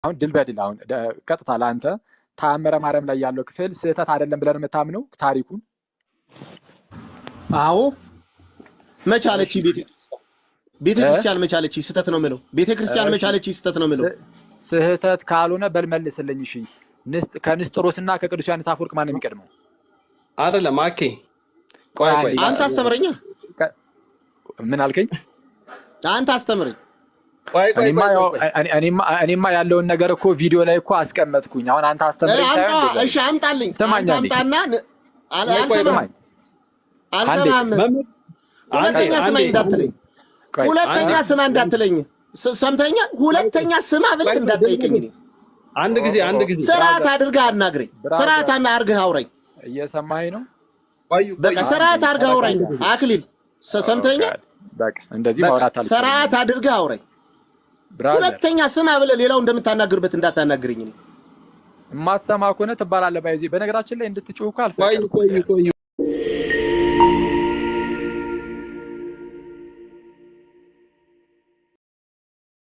አሁን ድል በድል አሁን ቀጥታ ለአንተ ተአምረ ማርያም ላይ ያለው ክፍል ስህተት አይደለም ብለን የምታምነው ታሪኩን? አዎ መቻለች ቤተክርስቲያን መቻለች ስህተት ነው የምለው። ቤተክርስቲያን መቻለች ስህተት ነው የምለው። ስህተት ካልሆነ በልመልስልኝ። እሺ ከንስጥሮስና ከቅዱስ ዮሐንስ አፈወርቅ ማን ነው የሚቀድመው? አይደለም አኬ ቆይ አንተ አስተምረኛ። ምን አልከኝ? አንተ አስተምረኝ። እኔማ ያለውን ነገር እኮ ቪዲዮ ላይ እኮ አስቀመጥኩኝ። አሁን አንተ አስተምረኝ ሳይሆን እሺ አምጣልኝ። አምጣና አልሰማህም። ሁለተኛ ስማ እንዳትለኝ። ሁለተኛ ስማ እንዳትለኝ። ሰምተኛ? ሁለተኛ ስማ ብለህ እንዳትጠይቀኝ። አንድ ጊዜ ስርዓት አድርገህ አናግረኝ። ስርዓት አድርገህ አውራኝ። እየሰማኸኝ ነው? በቃ ስርዓት አድርገህ አውራኝ። አክሊል ሰምተኛ? በቃ እንደዚህ ማውራት አለ። ስርዓት አድርገህ አውራኝ። ሁለተኛ ስማ ብለህ ሌላው እንደምታናግርበት እንዳታናግረኝ። የማትሰማ ከሆነ ትባላለህ። ባይዚ በነገራችን ላይ እንድትጮህ እኮ አልፈቀድኩም። ቆይ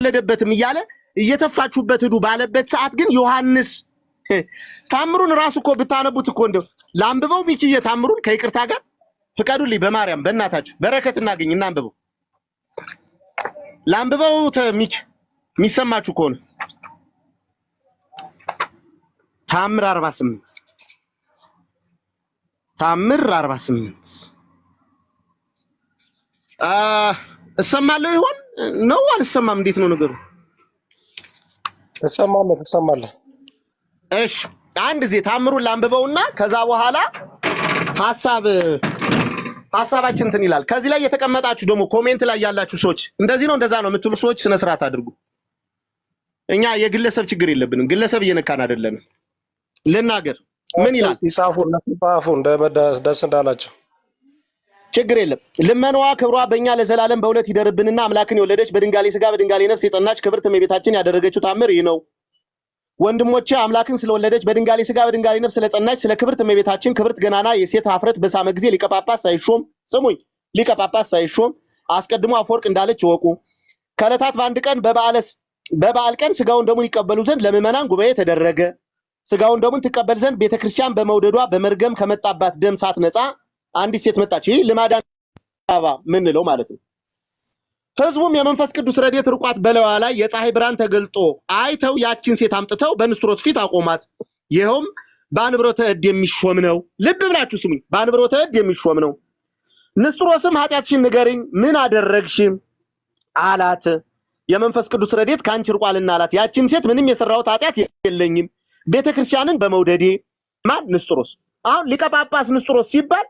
ለደበትም እያለ እየተፋችሁበት ሄዱ ባለበት ሰዓት ግን ዮሐንስ ታምሩን ራሱ እኮ ብታነቡት እኮ እንደው ላንብበው ሚኪዬ ታምሩን ከይቅርታ ጋር ፍቀዱልኝ በማርያም በእናታችሁ በረከት እናገኝ እናንብበው ላንብበው ሚኪ የሚሰማችሁ ከሆነ ታምር 48 እሰማለሁ ይሆን ነው አልሰማም? እንዴት ነው ነገሩ? ተሰማለህ? እሺ አንድ ጊዜ ታምሩን ላንብበውና ከዛ በኋላ ሐሳባችን እንትን ይላል። ከዚህ ላይ የተቀመጣችሁ ደግሞ ኮሜንት ላይ ያላችሁ ሰዎች እንደዚህ ነው እንደዛ ነው የምትሉ ሰዎች ስነ ስርዓት አድርጉ። እኛ የግለሰብ ችግር የለብንም። ግለሰብ እየነካን አይደለንም። ልናገር ምን ይላል? ይጻፉ ደስ እንዳላቸው ችግር የለም። ልመናዋ ክብሯ በእኛ ለዘላለም በእውነት ይደርብንና አምላክን የወለደች በድንጋሌ ስጋ በድንጋሌ ነፍስ የጸናች ክብርት እመቤታችን ያደረገችው ታምር ይህ ነው። ወንድሞቼ አምላክን ስለወለደች በድንጋሌ ስጋ በድንጋሌ ነፍስ ስለጸናች ስለ ክብርት እመቤታችን ክብርት ገናና የሴት ኀፍረት በሳመ ጊዜ ሊቀ ጳጳስ ሳይሾም ስሙኝ፣ ሊቀ ጳጳስ ሳይሾም አስቀድሞ አፈወርቅ እንዳለች ይወቁ። ከዕለታት በአንድ ቀን በበዓል ቀን ስጋውን ደሙን ይቀበሉ ዘንድ ለምዕመናን ጉባኤ ተደረገ። ስጋውን ደሙን ትቀበል ዘንድ ቤተክርስቲያን በመውደዷ በመርገም ከመጣባት ደም ሳትነጻ አንዲት ሴት መጣች። ይህ ልማዳን ምን ነው ማለት ነው። ህዝቡም የመንፈስ ቅዱስ ረድኤት ርቋት በለዋ ላይ የፀሐይ ብርሃን ተገልጦ አይተው ያችን ሴት አምጥተው በንስጥሮስ ፊት አቆማት። ይኸውም በአንብሮተ እድ የሚሾም ነው። ልብ ብላችሁ ስሙኝ፣ በአንብሮተ እድ የሚሾም ነው። ንስጥሮስም ኃጢአትሽን ንገሪኝ፣ ምን አደረግሽ አላት። የመንፈስ ቅዱስ ረድኤት ካንቺ ርቋልና አላት። ያችን ሴት ምንም የሰራሁት ኃጢአት የለኝም ቤተክርስቲያንን በመውደዴ። ማን? ንስጥሮስ። አሁን ሊቀ ጳጳስ ንስጥሮስ ሲባል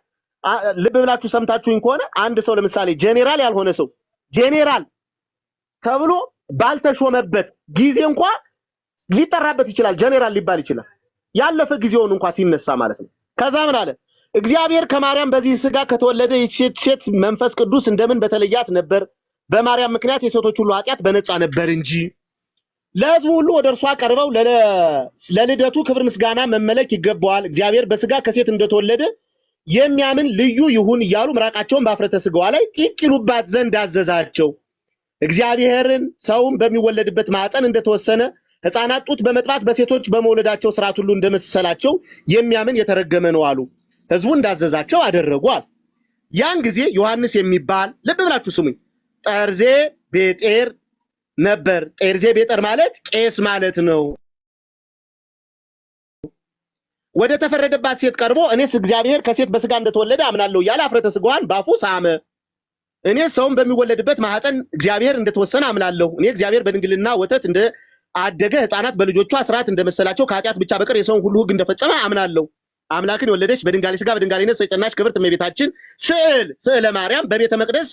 ልብ ብላችሁ ሰምታችሁኝ ከሆነ አንድ ሰው ለምሳሌ ጄኔራል ያልሆነ ሰው ጄኔራል ተብሎ ባልተሾመበት ጊዜ እንኳን ሊጠራበት ይችላል፣ ጄኔራል ሊባል ይችላል። ያለፈ ጊዜውን እንኳን ሲነሳ ማለት ነው። ከዛ ምን አለ? እግዚአብሔር ከማርያም በዚህ ስጋ ከተወለደ ሴት መንፈስ ቅዱስ እንደምን በተለያት ነበር። በማርያም ምክንያት የሴቶች ሁሉ ኃጢአት በነጻ ነበር እንጂ ለሕዝቡ ሁሉ ወደ እርሷ ቀርበው ለልደቱ ክብር ምስጋና መመለክ ይገባዋል። እግዚአብሔር በስጋ ከሴት እንደተወለደ የሚያምን ልዩ ይሁን እያሉ ምራቃቸውን በአፍረተ ስጋዋ ላይ ጢቅ ይሉባት ዘንድ አዘዛቸው። እግዚአብሔርን ሰውም በሚወለድበት ማዕፀን እንደተወሰነ ሕፃናት ጡት በመጥባት በሴቶች በመውለዳቸው ስርዓት ሁሉ እንደመሰላቸው የሚያምን የተረገመ ነው አሉ። ሕዝቡ እንዳዘዛቸው አደረጓል። ያን ጊዜ ዮሐንስ የሚባል ልብ ብላችሁ ስሙኝ፣ ጠርዜ ቤጤር ነበር። ጠርዜ ቤጤር ማለት ቄስ ማለት ነው። ወደ ተፈረደባት ሴት ቀርቦ እኔስ እግዚአብሔር ከሴት በስጋ እንደተወለደ አምናለሁ እያለ አፍረተ ስጋዋን ባፉ ሳመ። እኔ ሰውም በሚወለድበት ማህፀን እግዚአብሔር እንደተወሰነ አምናለሁ። እኔ እግዚአብሔር በድንግልና ወተት እንደ አደገ ሕፃናት በልጆቿ ስርዓት እንደመሰላቸው ከኃጢአት ብቻ በቀር የሰውን ሁሉ ሕግ እንደፈጸመ አምናለሁ። አምላክን የወለደች በድንጋሌ ስጋ በድንጋሌ ነፍስ የጸናች ክብርት እመቤታችን ስዕለ ማርያም በቤተ መቅደስ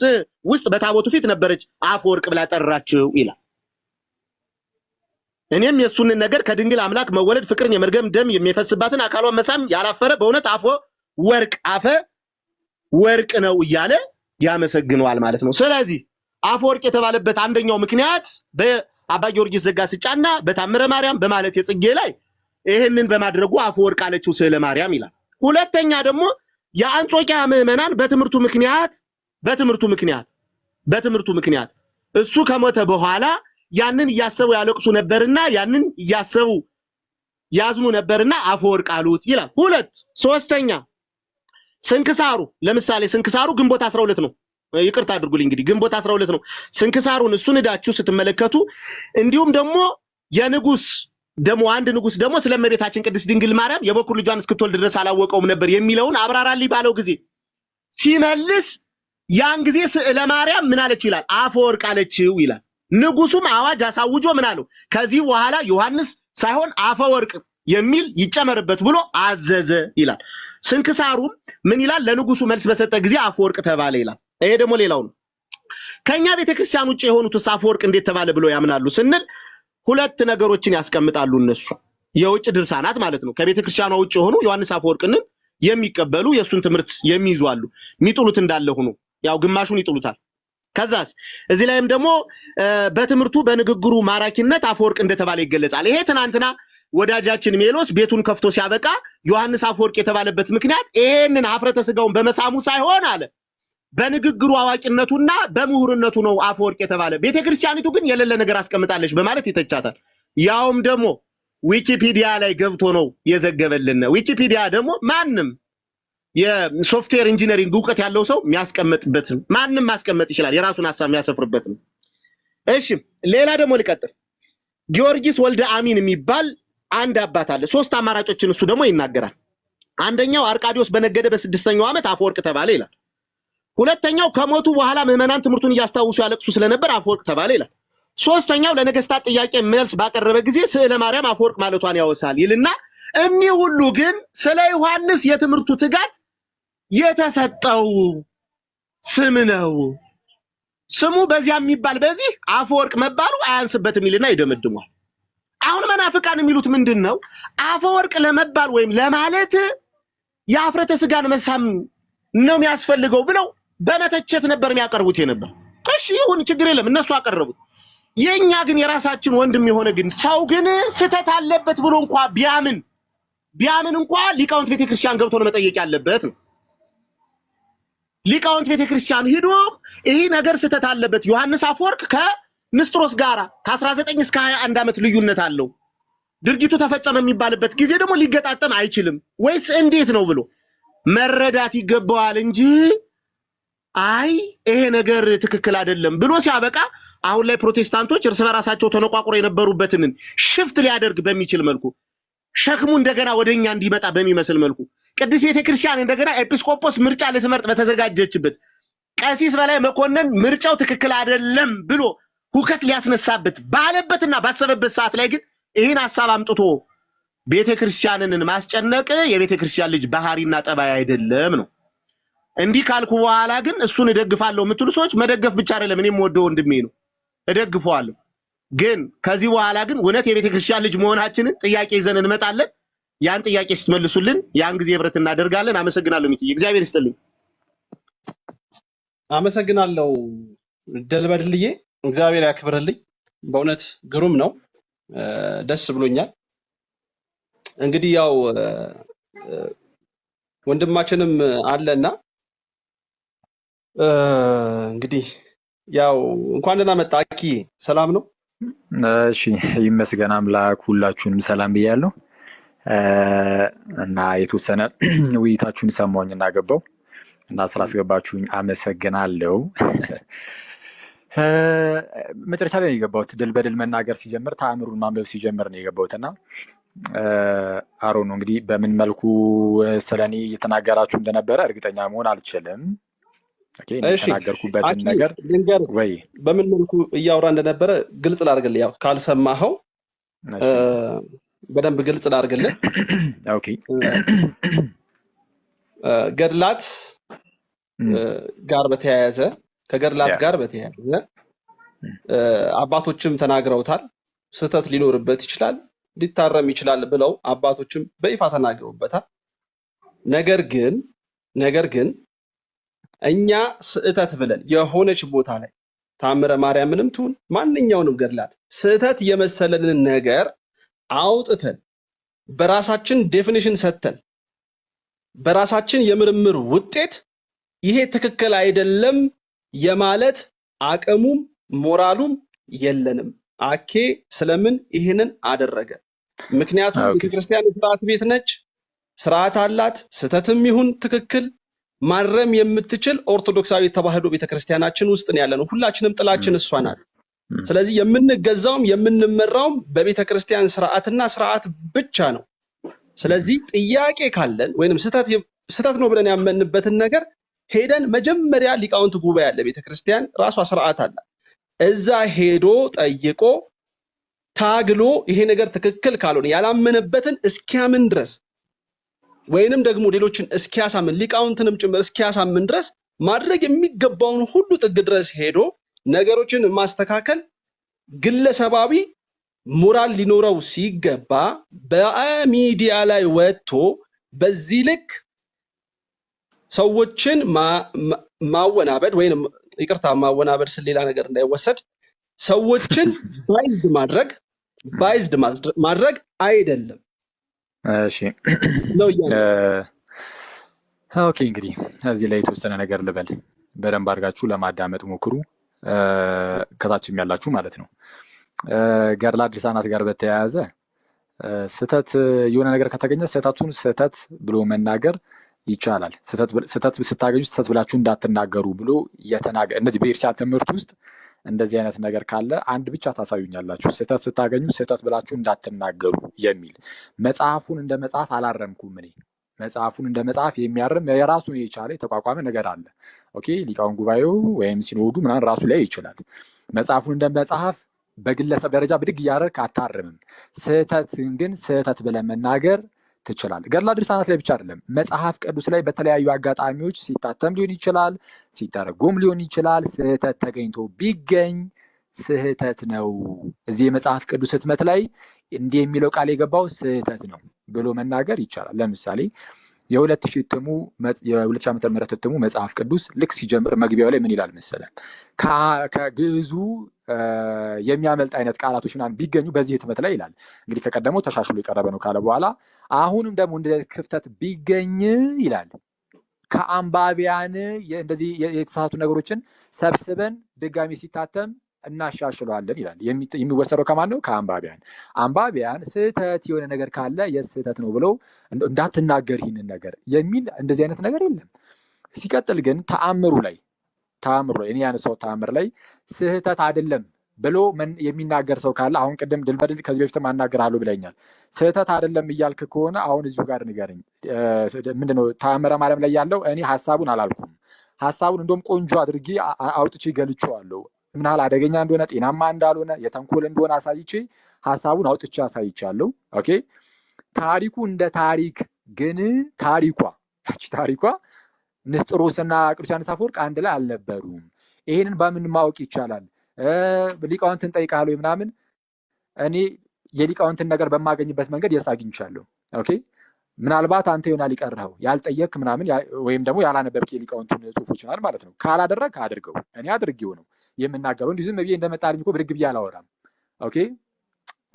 ውስጥ በታቦቱ ፊት ነበረች፣ አፈወርቅ ብላ ጠራችው ይላል። እኔም የሱንን ነገር ከድንግል አምላክ መወለድ ፍቅርን የመርገም ደም የሚፈስባትን አካሏን መሳም ያላፈረ በእውነት አፈ ወርቅ ነው እያለ ያመሰግነዋል ማለት ነው። ስለዚህ አፈወርቅ የተባለበት አንደኛው ምክንያት በአባ ጊዮርጊስ ዘጋስጫና በታምረ ማርያም በማለት የጽጌ ላይ ይሄንን በማድረጉ አፈወርቅ አለችው ስዕለ ማርያም ይላል። ሁለተኛ ደግሞ የአንጾኪያ ምዕመናን በትምህርቱ ምክንያት እሱ ከሞተ በኋላ ያንን እያሰቡ ያለቅሱ ነበርና ያንን እያሰቡ ያዝኑ ነበርና አፈወርቅ አሉት ይላል። ሁለት ሶስተኛ ስንክሳሩ ለምሳሌ ስንክሳሩ ግንቦት 12 ነው። ይቅርታ አድርጉልኝ እንግዲህ ግንቦት 12 ነው ስንክሳሩን እሱን ሄዳችሁ ስትመለከቱ እንዲሁም ደግሞ የንጉስ ደግሞ አንድ ንጉስ ደግሞ ስለመቤታችን ቅድስት ድንግል ማርያም የበኩር ልጇን እስክትወልድ ድረስ አላወቀውም ነበር የሚለውን አብራራልኝ ባለው ጊዜ ሲመልስ ያን ጊዜ ስዕለ ማርያም ምን አለች ይላል አፈወርቅ አለችው ይላል። ንጉሱም አዋጅ አሳውጆ ምን አለው ከዚህ በኋላ ዮሐንስ ሳይሆን አፈወርቅ የሚል ይጨመርበት ብሎ አዘዘ ይላል። ስንክሳሩም ምን ይላል ለንጉሱ መልስ በሰጠ ጊዜ አፈወርቅ ተባለ ይላል። ይሄ ደግሞ ሌላው ነው። ከኛ ቤተክርስቲያን ውጪ የሆኑት አፈወርቅ እንዴት ተባለ ብሎ ያምናሉ ስንል ሁለት ነገሮችን ያስቀምጣሉ እነሱ የውጭ ድርሳናት ማለት ነው። ከቤተክርስቲያኗ ውጪ የሆኑ ዮሐንስ አፈወርቅን የሚቀበሉ የሱን ትምህርት የሚይዙ አሉ። ሚጥሉት እንዳለ ሆኖ ያው ግማሹን ይጥሉታል። ከዛስ እዚህ ላይም ደግሞ በትምህርቱ በንግግሩ ማራኪነት አፈወርቅ እንደተባለ ይገለጻል። ይሄ ትናንትና ወዳጃችን ሜሎስ ቤቱን ከፍቶ ሲያበቃ ዮሐንስ አፈወርቅ የተባለበት ምክንያት ይሄንን አፍረተ ስጋውን በመሳሙ ሳይሆን አለ በንግግሩ አዋቂነቱና በምሁርነቱ ነው አፈወርቅ የተባለ። ቤተክርስቲያኒቱ ግን የሌለ ነገር አስቀምጣለች በማለት ይተቻታል። ያውም ደግሞ ዊኪፒዲያ ላይ ገብቶ ነው የዘገበልን። ዊኪፒዲያ ደግሞ ማንም የሶፍትዌር ኢንጂነሪንግ ዕውቀት ያለው ሰው የሚያስቀምጥበት ማንም ማስቀመጥ ይችላል የራሱን ሐሳብ የሚያሰፍርበት ነው። እሺ ሌላ ደግሞ ልቀጥል። ጊዮርጊስ ወልደ አሚን የሚባል አንድ አባት አለ። ሶስት አማራጮችን እሱ ደግሞ ይናገራል። አንደኛው አርቃዲዮስ በነገደ በ6ኛው ዓመት አፈወርቅ ተባለ ይላል። ሁለተኛው ከሞቱ በኋላ ምዕመናን ትምህርቱን እያስታውሱ ያለቅሱ ስለነበር አፈወርቅ ተባለ ይላል። ሶስተኛው ለነገስታት ጥያቄ መልስ ባቀረበ ጊዜ ስዕለ ማርያም አፈወርቅ ማለቷን ያወሳል ይልና እኒህ ሁሉ ግን ስለ ዮሐንስ የትምህርቱ ትጋት የተሰጠው ስም ነው። ስሙ በዚያ የሚባል በዚህ አፈወርቅ መባሉ አያንስበትም ይልና ይደመድሟል። አሁን መናፍቃን የሚሉት ምንድነው? አፈወርቅ ለመባል ወይም ለማለት የአፍረተ ስጋን መሳም ነው የሚያስፈልገው ብለው በመተቸት ነበር የሚያቀርቡት የነበር። እሺ ይሁን ችግር የለም እነሱ አቀረቡት። የኛ ግን የራሳችን ወንድም የሆነ ግን ሰው ግን ስተት አለበት ብሎ እንኳን ቢያምን እንኳን ሊቃውንት ቤተክርስቲያን ገብቶ ነው መጠየቅ ያለበት ነው። ሊቃውንት ቤተክርስቲያን ሄዶ ይሄ ነገር ስተት አለበት ዮሐንስ አፈወርቅ ከንስጥሮስ ጋራ ከ19 እስከ 21 ዓመት ልዩነት አለው ድርጊቱ ተፈጸመ የሚባልበት ጊዜ ደግሞ ሊገጣጠም አይችልም ወይስ እንዴት ነው ብሎ መረዳት ይገባዋል እንጂ አይ ይሄ ነገር ትክክል አይደለም ብሎ ሲያበቃ አሁን ላይ ፕሮቴስታንቶች እርስ በራሳቸው ተነቋቁረው የነበሩበትን ሽፍት ሊያደርግ በሚችል መልኩ ሸክሙ እንደገና ወደኛ እንዲመጣ በሚመስል መልኩ ቅዱስ ቤተክርስቲያን እንደገና ኤጲስቆጶስ ምርጫ ልትመርጥ በተዘጋጀችበት ቀሲስ በላይ መኮንን ምርጫው ትክክል አይደለም ብሎ ሁከት ሊያስነሳበት ባለበትና ባሰበበት ሰዓት ላይ ግን ይሄን ሐሳብ አምጥቶ ቤተክርስቲያንን ማስጨነቅ የቤተክርስቲያን ልጅ ባህሪና ጠባይ አይደለም ነው። እንዲህ ካልኩ በኋላ ግን እሱን እደግፋለሁ የምትሉ ሰዎች መደገፍ ብቻ አይደለም እኔም ወደው ወንድሜ ነው እደግፈዋለሁ። ግን ከዚህ በኋላ ግን እውነት የቤተክርስቲያን ልጅ መሆናችንን ጥያቄ ይዘን እንመጣለን። ያን ጥያቄ ስትመልሱልን ያን ጊዜ ህብረት እናደርጋለን። አመሰግናለሁ ሚኪ እግዚአብሔር ይስጥልኝ። አመሰግናለሁ ደልበድልዬ እግዚአብሔር ያክብርልኝ። በእውነት ግሩም ነው ደስ ብሎኛል። እንግዲህ ያው ወንድማችንም አለና እንግዲህ ያው እንኳን ደህና መጣ አኪ ሰላም ነው? እሺ ይመስገን አምላክ ሁላችሁንም ሰላም ብያለሁ። እና የተወሰነ ውይይታችሁን ሰማሁኝ እና ገባው እና ስላስገባችሁኝ አመሰግናለሁ። መጨረሻ ላይ ነው የገባሁት። ድል በድል መናገር ሲጀምር ተአምሩን ማንበብ ሲጀምር ነው የገባሁትና አሮ ነው እንግዲህ በምን መልኩ ስለኔ እየተናገራችሁ እንደነበረ እርግጠኛ መሆን አልችልም። ኦኬ ተናገርኩበትን ነገር ወይ በምን መልኩ እያወራ እንደነበረ ግልጽ ላድርግልህ። ያው ካልሰማኸው በደንብ ግልጽ ላድርግልህ። ኦኬ ገድላት ጋር በተያያዘ ከገድላት ጋር በተያያዘ አባቶችም ተናግረውታል። ስህተት ሊኖርበት ይችላል ሊታረም ይችላል ብለው አባቶችም በይፋ ተናግረውበታል። ነገር ግን እኛ ስህተት ብለን የሆነች ቦታ ላይ ታምረ ማርያምንም ትሁን ማንኛውንም ገድላት ስህተት የመሰለንን ነገር አውጥተን በራሳችን ዴፊኒሽን ሰጥተን በራሳችን የምርምር ውጤት ይሄ ትክክል አይደለም የማለት አቅሙም ሞራሉም የለንም። አኬ ስለምን ይሄንን አደረገ? ምክንያቱም ቤተክርስቲያን ስርዓት ቤት ነች፣ ስርዓት አላት። ስተትም ይሁን ትክክል ማረም የምትችል ኦርቶዶክሳዊ ተዋህዶ ቤተክርስቲያናችን ውስጥ ነው ያለነው። ሁላችንም ጥላችን እሷ ናት። ስለዚህ የምንገዛውም የምንመራውም በቤተክርስቲያን ስርዓትና ስርዓት ብቻ ነው። ስለዚህ ጥያቄ ካለን ወይንም ስተት ነው ብለን ያመንበትን ነገር ሄደን መጀመሪያ ሊቃውንት ጉባኤ ያለ ቤተክርስቲያን ራሷ ስርዓት አላት። እዛ ሄዶ ጠይቆ ታግሎ ይሄ ነገር ትክክል ካልሆነ ያላመነበትን እስኪያምን ድረስ ወይንም ደግሞ ሌሎችን እስኪያሳምን ሊቃውንትንም ጭምር እስኪያሳምን ድረስ ማድረግ የሚገባውን ሁሉ ጥግ ድረስ ሄዶ ነገሮችን ማስተካከል ግለሰባዊ ሞራል ሊኖረው ሲገባ በሚዲያ ላይ ወጥቶ በዚህ ልክ ሰዎችን ማወናበድ ወይንም ይቅርታ ማወናበድ ስለሌላ ነገር እንዳይወሰድ ሰዎችን ባይዝድ ማድረግ አይደለም። እሺ ኦኬ፣ እንግዲህ እዚህ ላይ የተወሰነ ነገር ልበል። በደንብ አድርጋችሁ ለማዳመጥ ሞክሩ፣ ከታችም ያላችሁ ማለት ነው። ገድለ ድርሳናት ጋር በተያያዘ ስህተት የሆነ ነገር ከተገኘ ስህተቱን ስህተት ብሎ መናገር ይቻላል። ስህተት ስታገኙ ስህተት ብላችሁ እንዳትናገሩ ብሎ እነዚህ በኢርሲያ ትምህርት ውስጥ እንደዚህ አይነት ነገር ካለ አንድ ብቻ ታሳዩኛላችሁ። ስህተት ስታገኙ ስህተት ብላችሁ እንዳትናገሩ የሚል መጽሐፉን እንደ መጽሐፍ አላረምኩም እኔ። መጽሐፉን እንደ መጽሐፍ የሚያርም የራሱን የቻለ የተቋቋመ ነገር አለ። ኦኬ፣ ሊቃውን ጉባኤው ወይም ሲኖዱ ምናምን ራሱ ላይ ይችላል። መጽሐፉን እንደ መጽሐፍ በግለሰብ ደረጃ ብድግ እያደረግክ አታርምም። ስህተትን ግን ስህተት ብለህ መናገር ትችላለህ። ገድለ ድርሳናት ላይ ብቻ አይደለም፣ መጽሐፍ ቅዱስ ላይ በተለያዩ አጋጣሚዎች ሲታተም ሊሆን ይችላል፣ ሲተረጎም ሊሆን ይችላል። ስህተት ተገኝቶ ቢገኝ ስህተት ነው፣ እዚህ የመጽሐፍ ቅዱስ ህትመት ላይ እንዲህ የሚለው ቃል የገባው ስህተት ነው ብሎ መናገር ይቻላል። ለምሳሌ የ2000 ዓመተ ምህረት እትሙ መጽሐፍ ቅዱስ ልክ ሲጀምር መግቢያው ላይ ምን ይላል መሰለህ? ከግዕዙ የሚያመልጥ አይነት ቃላቶች ምናምን ቢገኙ በዚህ ህትመት ላይ ይላል። እንግዲህ ከቀደመው ተሻሽሎ የቀረበ ነው ካለ በኋላ አሁንም ደግሞ እንደዚህ ክፍተት ቢገኝ ይላል ከአንባቢያን እንደዚህ የተሳሳቱ ነገሮችን ሰብስበን ድጋሚ ሲታተም እናሻሽለዋለን ይላል። የሚወሰደው ከማን ነው? ከአንባቢያን። አንባቢያን ስህተት የሆነ ነገር ካለ የስህተት ነው ብለው እንዳትናገር ይህንን ነገር የሚል እንደዚህ አይነት ነገር የለም። ሲቀጥል ግን ተአምሩ ላይ እኔ ያነሳው ተአምር ላይ ስህተት አይደለም ብሎ የሚናገር ሰው ካለ አሁን ቅድም ድልበድል ከዚህ በፊትም አናገራለሁ ብለኛል። ስህተት አይደለም እያልክ ከሆነ አሁን እዚሁ ጋር ንገረኝ። ምንድነው ተአምረ ማርያም ላይ ያለው? እኔ ሀሳቡን አላልኩም። ሀሳቡን እንደውም ቆንጆ አድርጌ አውጥቼ ገልጬዋለሁ። ምን ያህል አደገኛ እንደሆነ ጤናማ እንዳልሆነ የተንኮል እንደሆነ አሳይቼ ሀሳቡን አውጥቼ አሳይቻለሁ። ኦኬ፣ ታሪኩ እንደ ታሪክ ግን ታሪኳ ንስጥሮስና ቅዱስ ዮሐንስ አፈወርቅ አንድ ላይ አልነበሩም። ይሄንን በምን ማወቅ ይቻላል? ሊቃውንትን ጠይቃለሁ ምናምን። እኔ የሊቃውንትን ነገር በማገኝበት መንገድ የስ አግኝቻለሁ። ኦኬ፣ ምናልባት አንተ ይሆናል ሊቀርኸው ያልጠየቅ ምናምን ወይም ደግሞ ያላነበብክ የሊቃውንቱን ጽሑፎች ይሆናል ማለት ነው። ካላደረግ አድርገው። እኔ አድርጌው ነው የምናገረው። እንዲህ ዝም ብዬ እንደመጣልኝ እኮ ብድግ ብዬ አላወራም። ኦኬ፣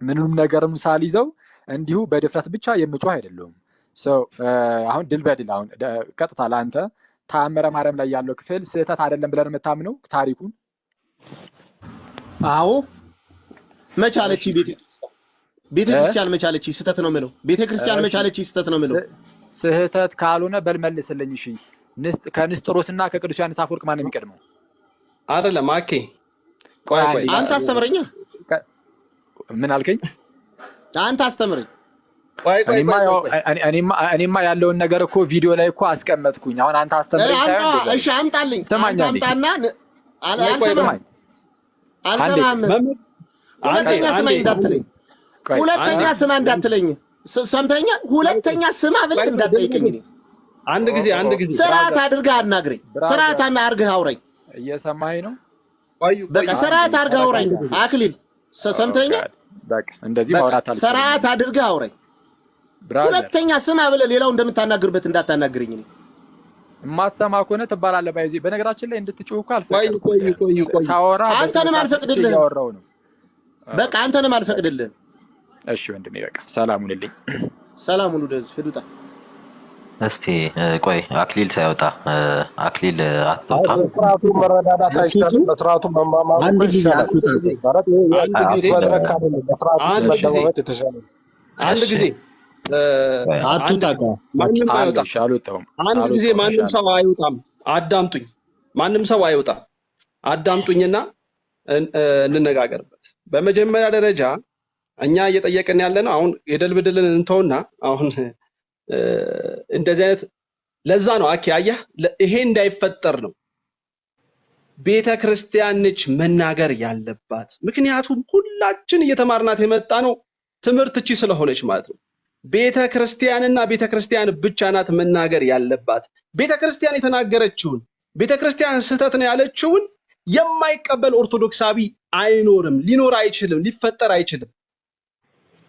ምንም ነገርም ሳልይዘው እንዲሁ በድፍረት ብቻ የምጮህ አይደለሁም። አሁን ድል በድል አሁን ቀጥታ ለአንተ ተአምረ ማርያም ላይ ያለው ክፍል ስህተት አይደለም ብለን የምታምነው ታሪኩን? አዎ፣ መቻለች ቤተክርስቲያን መቻለች ስህተት ነው የምለው። ቤተክርስቲያን መቻለች ስህተት ነው የምለው። ስህተት ካልሆነ በል መልስልኝ። እሺ፣ ከንስጥሮስና ከቅዱስ ዮሐንስ አፈወርቅ ማን ነው የሚቀድመው? አይደለም አኬ፣ ቆይ አንተ አስተምረኛ። ምን አልከኝ? አንተ አስተምረኝ። እኔማ ያለውን ነገር እኮ ቪዲዮ ላይ እኮ አስቀመጥኩኝ። አሁን አንተ አስተምረኝ ሳይሆን እሺ፣ አምጣልኝ። አምጣና አልሰማኝ። ሁለተኛ ስማ እንዳትለኝ። ሰምተኸኛል? ሁለተኛ ስማ ብለህ እንዳትጠይቀኝ። አንድ ጊዜ ስርዓት አድርገህ አናግረኝ። ስርዓት አድርገህ አውራኝ። እየሰማኸኝ ነው? በቃ ስርዓት አድርገህ አውራኝ። አክሊል ሰምተኸኛል? በቃ እንደዚህ ማውራት አለ። ስርዓት አድርገህ አውራኝ። ሁለተኛ ስማ ብለህ ሌላው እንደምታናግርበት እንዳታናግረኝ። የማትሰማ ከሆነ ትባላለህ። ባይዚ በነገራችን ላይ እንድትጮህ እኮ አልፈቅድልህም። ሳወራ አንተንም አልፈቅድልህም። እያወራሁ ነው። በቃ አንተንም አልፈቅድልህም። እሺ ወንድሜ፣ በቃ ሰላም ሁንልኝ። ሰላም ሁኑ። ደዝ ፍዱታ እስቲ ቆይ አክሊል ሳይወጣ አክሊል አትወጣ። በስርዓቱ መረዳዳት አይሻልም? በስርዓቱ መማማር አንድ ጊዜ ይሻላል። አትውጣ። ማለት የጥቂት መድረክ አይደለም። በስርዓቱ መደማመጥ የተሻለ አንድ ጊዜ አትውጣ። ማንም አይወጣም። አንድ ጊዜ ማንም ሰው አይወጣም። አዳምጡኝ። ማንም ሰው አይወጣም። አዳምጡኝና እንነጋገርበት። በመጀመሪያ ደረጃ እኛ እየጠየቅን ያለነው አሁን የደልብድልን እንተውና አሁን እንደዚህ አይነት ለዛ ነው አኪ አየህ፣ ይሄ እንዳይፈጠር ነው ቤተ ክርስቲያን ነች መናገር ያለባት። ምክንያቱም ሁላችን እየተማርናት የመጣ ነው ትምህርት እቺ ስለሆነች ማለት ነው። ቤተ ክርስቲያንና ቤተ ክርስቲያን ብቻ ናት መናገር ያለባት። ቤተ ክርስቲያን የተናገረችውን ቤተ ክርስቲያን ስህተት ነው ያለችውን የማይቀበል ኦርቶዶክሳዊ አይኖርም፣ ሊኖር አይችልም፣ ሊፈጠር አይችልም።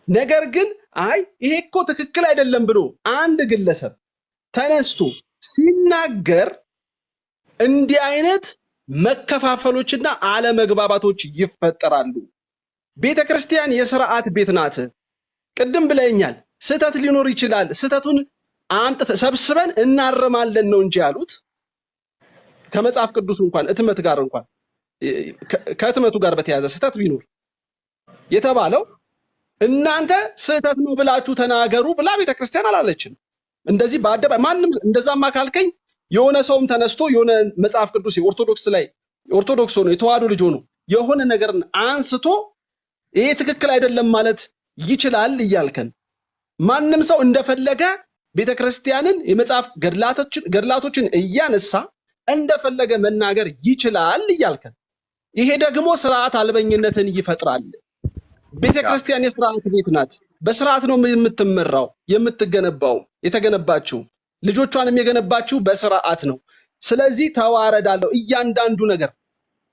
ነገር ግን አይ ይሄ እኮ ትክክል አይደለም ብሎ አንድ ግለሰብ ተነስቶ ሲናገር እንዲህ አይነት መከፋፈሎችና አለመግባባቶች ይፈጠራሉ። ቤተክርስቲያን የሥርዓት ቤት ናት። ቅድም ብለኛል፣ ስህተት ሊኖር ይችላል። ስህተቱን አምጥተን ሰብስበን እናርማለን ነው እንጂ ያሉት ከመጽሐፍ ቅዱስ እንኳን እትመት ጋር እንኳን ከእትመቱ ጋር በተያያዘ ስህተት ቢኖር የተባለው እናንተ ስህተት ነው ብላችሁ ተናገሩ ብላ ቤተክርስቲያን አላለችም። እንደዚህ በአደባባይ ማንም እንደዛማ ካልከኝ የሆነ ሰውም ተነስቶ የሆነ መጽሐፍ ቅዱስ ኦርቶዶክስ ላይ ኦርቶዶክስ ሆኖ የተዋህዶ ልጅ ሆኖ የሆነ ነገርን አንስቶ ይሄ ትክክል አይደለም ማለት ይችላል እያልከን፣ ማንም ሰው እንደፈለገ ቤተክርስቲያንን የመጽሐፍ ገድላቶችን እያነሳ እንደፈለገ መናገር ይችላል እያልከን፣ ይሄ ደግሞ ስርዓት አልበኝነትን ይፈጥራል። ቤተክርስቲያን የሥርዓት ቤት ናት። በስርዓት ነው የምትመራው የምትገነባው። የተገነባችው ልጆቿንም የገነባችው በስርዓት ነው። ስለዚህ ተዋረዳለሁ። እያንዳንዱ ነገር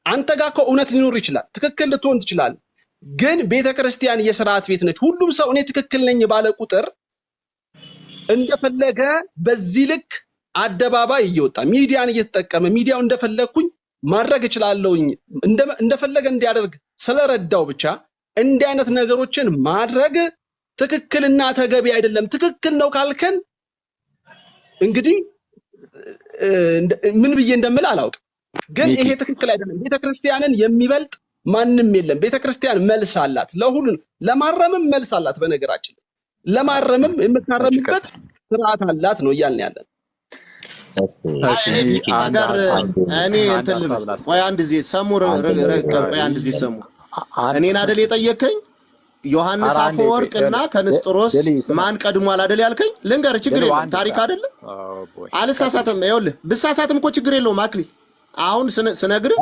አንተ ጋር እኮ እውነት ሊኖር ይችላል፣ ትክክል ልትሆን ትችላለህ። ግን ቤተክርስቲያን የሥርዓት ቤት ነች። ሁሉም ሰው እኔ ትክክል ነኝ ባለ ቁጥር እንደፈለገ በዚህ ልክ አደባባይ እየወጣ ሚዲያን እየተጠቀመ ሚዲያው እንደፈለኩኝ ማድረግ እችላለሁኝ እንደፈለገ እንዲያደርግ ስለረዳው ብቻ እንዲህ አይነት ነገሮችን ማድረግ ትክክልና ተገቢ አይደለም። ትክክል ነው ካልከን እንግዲህ ምን ብዬ እንደምል አላውቅም። ግን ይሄ ትክክል አይደለም። ቤተክርስቲያንን የሚበልጥ ማንም የለም። ቤተክርስቲያን መልስ አላት፣ ለሁሉም ለማረምም መልስ አላት። በነገራችን ለማረምም የምታረምበት ስርዓት አላት ነው እያልን ያለን። እኔ እንትን ወይ አንድ ጊዜ ሰሙ ወይ አንድ ጊዜ ሰሙ እኔን አይደል የጠየቀኝ? ዮሐንስ አፈወርቅና ከንስጥሮስ ማን ቀድሟል አይደል ያልከኝ? ልንገር፣ ችግር የለም ታሪክ አይደለም አልሳሳትም። ይኸውልህ ብሳሳትም እኮ ችግር የለውም አክሊል። አሁን ስነግርህ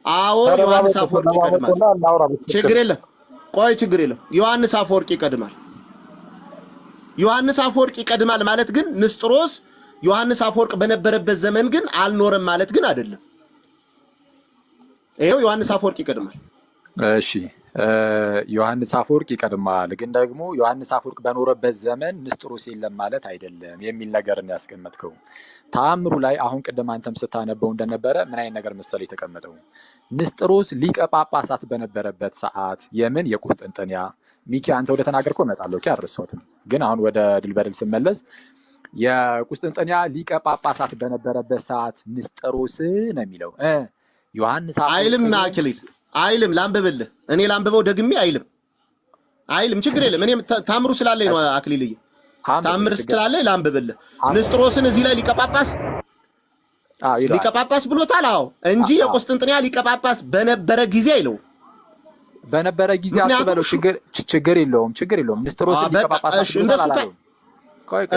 አዎ ዮሐንስ አፈወርቅ ይቀድማል። ችግር የለም ቆይ፣ ችግር የለም ዮሐንስ አፈወርቅ ይቀድማል። ዮሐንስ አፈወርቅ ይቀድማል ማለት ግን ንስጥሮስ ዮሐንስ አፈወርቅ በነበረበት ዘመን ግን አልኖረም ማለት ግን አይደለም። ይሄው ዮሐንስ አፈወርቅ ይቀድማል። እሺ ዮሐንስ አፈወርቅ ይቀድማል፣ ግን ደግሞ ዮሐንስ አፈወርቅ በኖረበት ዘመን ንስጥሮስ የለም ማለት አይደለም የሚል ነገርን ያስቀመጥከው ተአምሩ ላይ አሁን ቅድም አንተም ስታነበው እንደነበረ ምን አይነት ነገር መሰለህ የተቀመጠው? ንስጥሮስ ሊቀ ጳጳሳት በነበረበት ሰዓት የምን የቁስጥንጥንያ ሚኪ አንተ ወደ ተናገርከው እመጣለሁ አልረሳሁትም። ግን አሁን ወደ ድል በድል ስመለስ የቁስጥንጥንያ ሊቀ ጳጳሳት በነበረበት ሰዓት ንስጥሮስ ነው የሚለው ዮሐንስ አይልም አክሊል አይልም። ላንብብልህ፣ እኔ ላንብበው ደግሜ አይልም ችግር የለም። እኔ ታምሩ ስላለኝ ነው አክሊልዬ፣ ታምር ስላለኝ ላንብብልህ። ንስጥሮስን እዚህ ላይ ሊቀ ጳጳስ ብሎታል። አዎ እንጂ የቁስጥንጥንያ ሊቀ ጳጳስ በነበረ ጊዜ አይለው። በነበረ ጊዜ አትበለው፣ ችግር የለውም። ንስጥሮስን ሊቀ ጳጳስ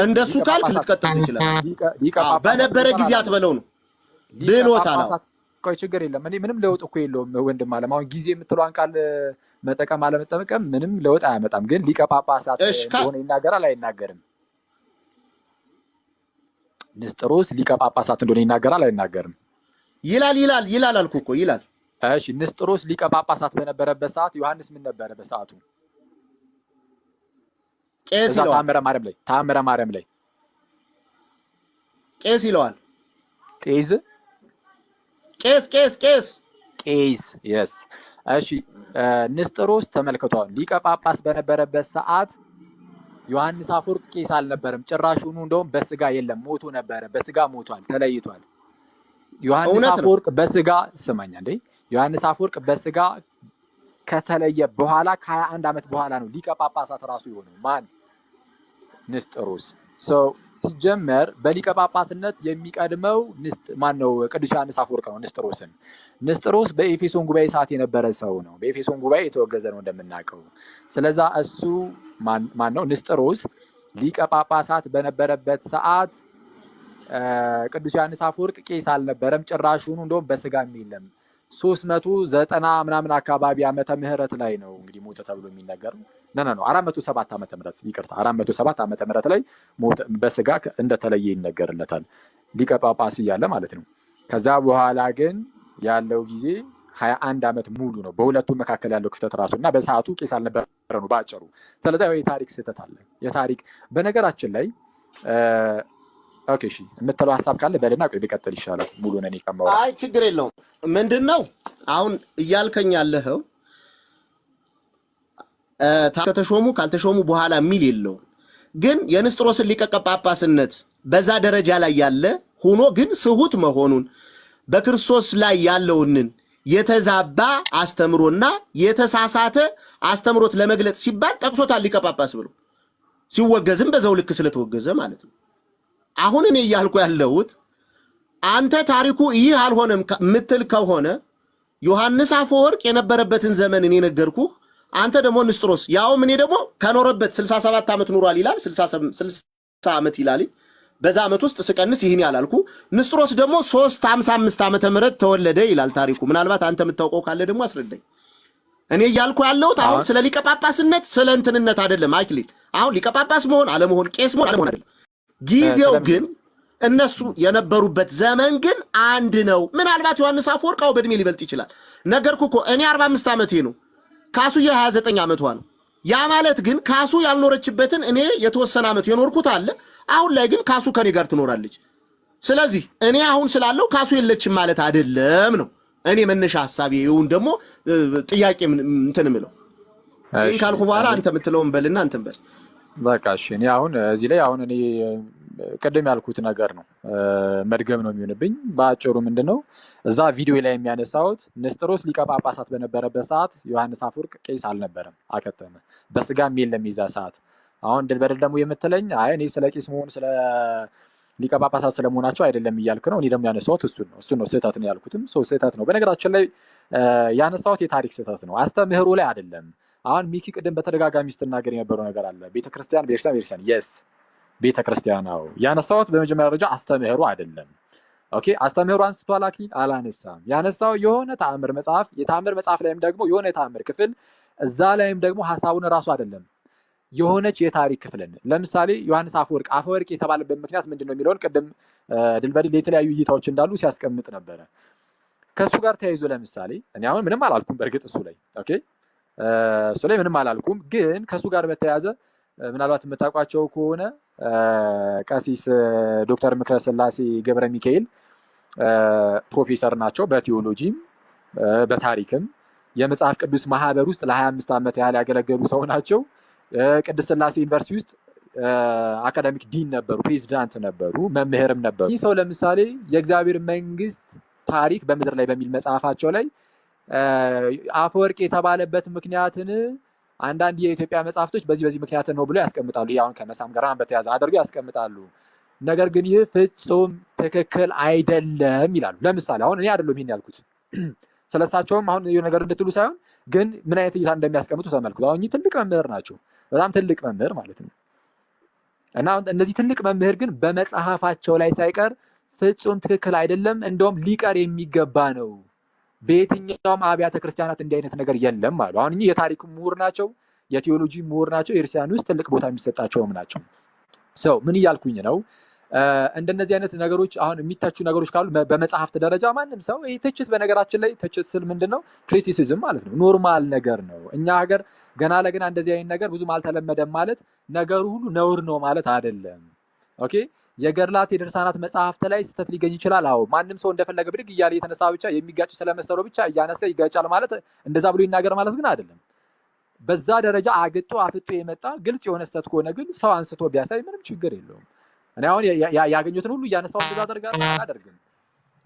እንደሱ ካልክ ልትቀጥል ትችላለህ። በነበረ ጊዜ አትበለው ነው ብሎታል። ቆይ ችግር የለም። እኔ ምንም ለውጥ እኮ የለውም ወንድም አለም። አሁን ጊዜ የምትለዋን ቃል መጠቀም አለመጠቀም ምንም ለውጥ አያመጣም። ግን ሊቀ ጳጳሳት እንደሆነ ይናገራል አይናገርም? ንስጥሮስ ሊቀ ጳጳሳት እንደሆነ ይናገራል አይናገርም? ይላል አልኩህ እኮ ይላል። እሺ ንስጥሮስ ሊቀ ጳጳሳት በነበረበት ሰዓት ዮሐንስ ምን ነበረ በሰዓቱ? ቄስ ይለዋል። ተአምረ ማርያም ላይ ቄስ ይለዋል። ቄስ የስ እሺ ንስጥሮስ ተመልክቷል። ሊቀ ጳጳስ በነበረበት ሰዓት ዮሐንስ አፈወርቅ ቄስ አልነበረም። ጭራሹኑ እንደውም በስጋ የለም ሞቶ ነበረ። በስጋ ሞቷል፣ ተለይቷል። ዮሐንስ አፈወርቅ በስጋ ስማኛ እንዴ ዮሐንስ አፈወርቅ በስጋ ከተለየ በኋላ ከ21 ዓመት በኋላ ነው ሊቀ ጳጳሳት ራሱ የሆነው። ማን? ንስጥሮስ። ሲጀመር በሊቀ ጳጳስነት የሚቀድመው ማን ነው? ቅዱስ ዮሐንስ አፈወርቅ ነው ንስጥሮስን። ንስጥሮስ በኤፌሶን ጉባኤ ሰዓት የነበረ ሰው ነው። በኤፌሶን ጉባኤ የተወገዘ ነው እንደምናውቀው። ስለዛ እሱ ማን ነው? ንስጥሮስ ሊቀ ጳጳሳት በነበረበት ሰዓት ቅዱስ ዮሐንስ አፈወርቅ ቄስ አልነበረም። ጭራሹኑ እንደውም በስጋም የለም። 390 ምናምን አካባቢ ዓመተ ምህረት ላይ ነው እንግዲህ ሞተ ተብሎ የሚነገረው። ነው 407 ዓመተ ምህረት ይቅርታ 407 ዓመተ ምህረት ላይ ሞተ በስጋ እንደተለየ ይነገርለታል። ሊቀ ጳጳስ እያለ ማለት ነው። ከዛ በኋላ ግን ያለው ጊዜ 21 ዓመት ሙሉ ነው። በሁለቱ መካከል ያለው ክፍተት ራሱና በሰዓቱ ቄስ አልነበረ ነው ባጭሩ። ስለዚህ የታሪክ ስህተት አለ። የታሪክ በነገራችን ላይ ኦኬ እሺ የምትለው ሐሳብ ካለ በልና ቆይ ቢቀጥል ይሻላል። ሙሉ ነኝ ከማውራ አይ ችግር የለውም። ምንድነው አሁን እያልከኝ ያለኸው ከተሾሙ ካልተሾሙ በኋላ የሚል የለውም። ግን የንስጥሮስን ሊቀ ጳጳስነት በዛ ደረጃ ላይ ያለ ሆኖ ግን ስሁት መሆኑን በክርስቶስ ላይ ያለውን የተዛባ አስተምሮና የተሳሳተ አስተምሮት ለመግለጽ ሲባል ጠቅሶታል ሊቀ ጳጳስ ብሎ ሲወገዝም በዛው ልክ ስለተወገዘ ማለት ነው። አሁን እኔ እያልኩ ያለሁት አንተ ታሪኩ ይህ አልሆነም ምትል ከሆነ ዮሐንስ አፈወርቅ የነበረበትን ዘመን እኔ ነገርኩህ። አንተ ደግሞ ንስጥሮስ ያው እኔ ደግሞ ከኖረበት 67 ዓመት ኑሯል ይላል 60 ዓመት ይላል። በዛ ዓመት ውስጥ ስቀንስ ይህን ያላልኩ ንስጥሮስ ደግሞ 355 ዓመተ ምህረት ተወለደ ይላል ታሪኩ። ምናልባት አንተ የምታውቀው ካለ ደግሞ አስረዳኝ። እኔ እያልኩ ያለሁት አሁን ስለ ሊቀ ጳጳስነት ስለ እንትንነት አይደለም። አክሊል አሁን ሊቀ ጳጳስ መሆን አለመሆን ቄስ መሆን አለመሆን አይደለም። ጊዜው ግን እነሱ የነበሩበት ዘመን ግን አንድ ነው። ምናልባት ዮሐንስ አፈወርቅ በእድሜ ሊበልጥ ይችላል። ነገርኩ እኮ እኔ 45 ዓመቴ ነው፣ ካሱ የ29 ዓመቷ ነው። ያ ማለት ግን ካሱ ያልኖረችበትን እኔ የተወሰነ ዓመት የኖርኩት አለ። አሁን ላይ ግን ካሱ ከኔ ጋር ትኖራለች። ስለዚህ እኔ አሁን ስላለው ካሱ የለችም ማለት አይደለም ነው እኔ መነሻ ሐሳቤ። ይሁን ደግሞ ጥያቄ እንትን ምለው ይሄን ካልኩ በኋላ አንተ የምትለውን በልና አንተም በል በቃ እሺ። እኔ አሁን እዚህ ላይ አሁን እኔ ቀደም ያልኩት ነገር ነው መድገም ነው የሚሆንብኝ። በአጭሩ ምንድነው እዛ ቪዲዮ ላይ የሚያነሳውት ንስጥሮስ ሊቀ ጳጳሳት በነበረበት ሰዓት ዮሐንስ አፈወርቅ ቄስ አልነበረም፣ አከተመ። በስጋም የለም ይዛ ሰዓት። አሁን ድል በድል ደግሞ የምትለኝ አይ እኔ ስለ ቄስ መሆን ስለ ሊቀ ጳጳሳት ስለመሆናቸው አይደለም እያልክ ነው። እኔ ደግሞ ያነሳውት እሱን ነው ስህተት ነው ያልኩትም ስህተት ነው። በነገራችን ላይ ያነሳውት የታሪክ ስህተት ነው፣ አስተምህሮ ላይ አይደለም። አሁን ሚኪ ቅድም በተደጋጋሚ ስትናገር የነበረው ነገር አለ። ቤተክርስቲያን የስ ቤተክርስቲያን ነው ያነሳውት። በመጀመሪያ ደረጃ አስተምህሮ አይደለም። ኦኬ አስተምህሮ አንስቷል አክሊል አላነሳም። ያነሳው የሆነ ተአምር መጽሐፍ፣ የተአምር መጽሐፍ ላይም ደግሞ የሆነ የተአምር ክፍል፣ እዛ ላይም ደግሞ ሐሳቡን ራሱ አይደለም የሆነች የታሪክ ክፍልን። ለምሳሌ ዮሐንስ አፈወርቅ የተባለበት ምክንያት ምንድነው የሚለውን ቅድም ድልበድል የተለያዩ እይታዎች እንዳሉ ሲያስቀምጥ ነበረ። ከሱ ጋር ተያይዞ ለምሳሌ እኔ አሁን ምንም አላልኩም በእርግጥ እሱ ላይ ኦኬ እሱ ላይ ምንም አላልኩም። ግን ከሱ ጋር በተያያዘ ምናልባት የምታውቋቸው ከሆነ ቀሲስ ዶክተር ምክረ ስላሴ ገብረ ሚካኤል ፕሮፌሰር ናቸው። በቲዮሎጂም በታሪክም የመጽሐፍ ቅዱስ ማህበር ውስጥ ለ25 ዓመት ያህል ያገለገሉ ሰው ናቸው። ቅድስት ስላሴ ዩኒቨርሲቲ ውስጥ አካዳሚክ ዲን ነበሩ፣ ፕሬዚዳንት ነበሩ፣ መምህርም ነበሩ። ይህ ሰው ለምሳሌ የእግዚአብሔር መንግስት ታሪክ በምድር ላይ በሚል መጽሐፋቸው ላይ አፈወርቅ የተባለበት ምክንያትን አንዳንድ የኢትዮጵያ መጽሐፍቶች በዚህ ምክንያት ነው ብሎ ያስቀምጣሉ። ይሄ አሁን ከመሳም ጋር በተያያዘ አድርገው ያስቀምጣሉ። ነገር ግን ይህ ፍጹም ትክክል አይደለም ይላሉ። ለምሳሌ አሁን እኔ አይደለም ይሄን ያልኩት ስለሳቸውም አሁን የሆነ ነገር እንድትሉ ሳይሆን ግን ምን አይነት እይታ እንደሚያስቀምጡ ተመልክቱ። አሁን ትልቅ መምህር ናቸው፣ በጣም ትልቅ መምህር ማለት ነው። እና እነዚህ ትልቅ መምህር ግን በመጽሐፋቸው ላይ ሳይቀር ፍጹም ትክክል አይደለም፣ እንደውም ሊቀር የሚገባ ነው፣ በየትኛውም አብያተ ክርስቲያናት እንዲህ አይነት ነገር የለም አሉ። አሁን እኚህ የታሪክ ምሁር ናቸው፣ የቲዮሎጂ ምሁር ናቸው፣ የክርስቲያን ውስጥ ትልቅ ቦታ የሚሰጣቸውም ናቸው። ሰው ምን እያልኩኝ ነው? እንደነዚህ አይነት ነገሮች አሁን የሚተቹ ነገሮች ካሉ በመጽሐፍት ደረጃ ማንም ሰው ይሄ ትችት፣ በነገራችን ላይ ትችት ስል ምንድነው ክሪቲሲዝም ማለት ነው፣ ኖርማል ነገር ነው። እኛ ሀገር ገና ለገና እንደዚህ አይነት ነገር ብዙም አልተለመደም ማለት ነገሩ ሁሉ ነውር ነው ማለት አይደለም። ኦኬ የገድላት የድርሳናት መጽሐፍት ላይ ስህተት ሊገኝ ይችላል። አዎ ማንም ሰው እንደፈለገ ብድግ እያለ የተነሳ ብቻ የሚጋጭ ስለመሰለው ብቻ እያነሳ ይጋጫል ማለት እንደዛ ብሎ ይናገር ማለት ግን አይደለም። በዛ ደረጃ አግጦ አፍጦ የመጣ ግልጽ የሆነ ስተት ከሆነ ግን ሰው አንስቶ ቢያሳይ ምንም ችግር የለውም። እኔ አሁን ያገኙትን ሁሉ እያነሳው እንደዛ አደርጋለሁ።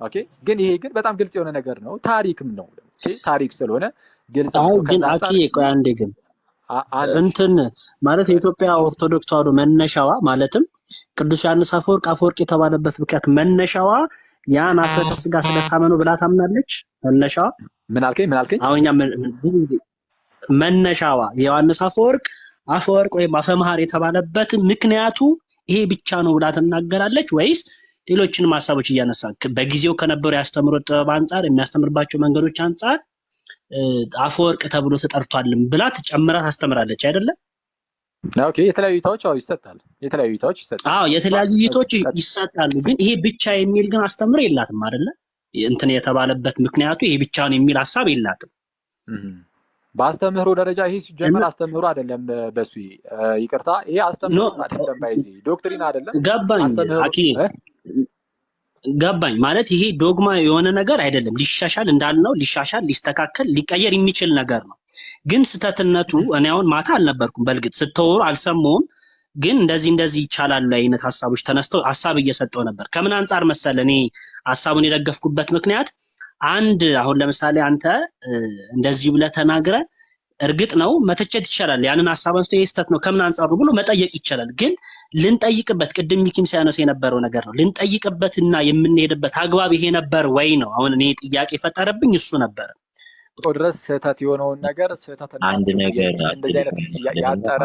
ኦኬ ግን ይሄ ግን በጣም ግልጽ የሆነ ነገር ነው፣ ታሪክም ነው። ታሪክ ስለሆነ ግልጽ ነው። ግን አኪ ቆይ አንዴ ግን እንትን ማለት የኢትዮጵያ ኦርቶዶክስ ተዋሕዶ መነሻዋ ማለትም ቅዱስ ዮሐንስ አፈወርቅ የተባለበት ምክንያት መነሻዋ ያን አፍረተ ስጋ ስለሳመ ነው ብላ ታምናለች። መነሻዋ ምን አልከኝ? አሁን እኛ መነሻዋ የዮሐንስ አፈወርቅ ወይም አፈመሃር የተባለበት ምክንያቱ ይሄ ብቻ ነው ብላ ትናገራለች ወይስ ሌሎችንም ሐሳቦች እያነሳ በጊዜው ከነበሩ ያስተምሩት ጥበብ አንፃር የሚያስተምርባቸው መንገዶች አንፃር አፈወርቅ ተብሎ ተጠርቷልም ብላ ተጨምራ ታስተምራለች አይደለ? ኦኬ የተለያዩ እይታዎች ይሰጣል። የተለያዩ እይታዎች ይሰጣሉ። ግን ይሄ ብቻ የሚል ግን አስተምሮ የላትም አይደለ? እንትን የተባለበት ምክንያቱ ይሄ ብቻ ነው የሚል ሐሳብ የላትም። በአስተምህሮ ደረጃ ይሄ ሲጀመር አስተምህሮ አይደለም። በሱ ይቅርታ፣ ይሄ አስተምህሮ አይደለም። ባይዚ ዶክትሪን አይደለም። ገባኝ ማለት ይሄ ዶግማ የሆነ ነገር አይደለም። ሊሻሻል እንዳልነው ሊስተካከል ሊቀየር የሚችል ነገር ነው። ግን ስተትነቱ እኔ አሁን ማታ አልነበርኩም፣ በልግጥ ስተወሩ አልሰማሁም። ግን እንደዚህ ይቻላል አይነት ሐሳቦች ተነስተው ሐሳብ እየሰጠው ነበር። ከምን አንፃር መሰለ እኔ ሐሳቡን የደገፍኩበት ምክንያት አንድ አሁን ለምሳሌ አንተ እንደዚህ ብለህ ተናግረህ እርግጥ ነው መተቸት ይቻላል። ያንን ሐሳብ አንስቶ የስተት ነው ከምን አንፃር ብሎ መጠየቅ ይቻላል። ግን ልንጠይቅበት ቅድም ሚኪም ሲያነሳ የነበረው ነገር ነው። ልንጠይቅበትና የምንሄድበት አግባብ ይሄ ነበር ወይ ነው። አሁን እኔ ጥያቄ ፈጠረብኝ እሱ ነበር። ድረስ ስህተት የሆነውን ነገር ስህተት አንድ ነገር እንደዚህ አይነት ያጠረ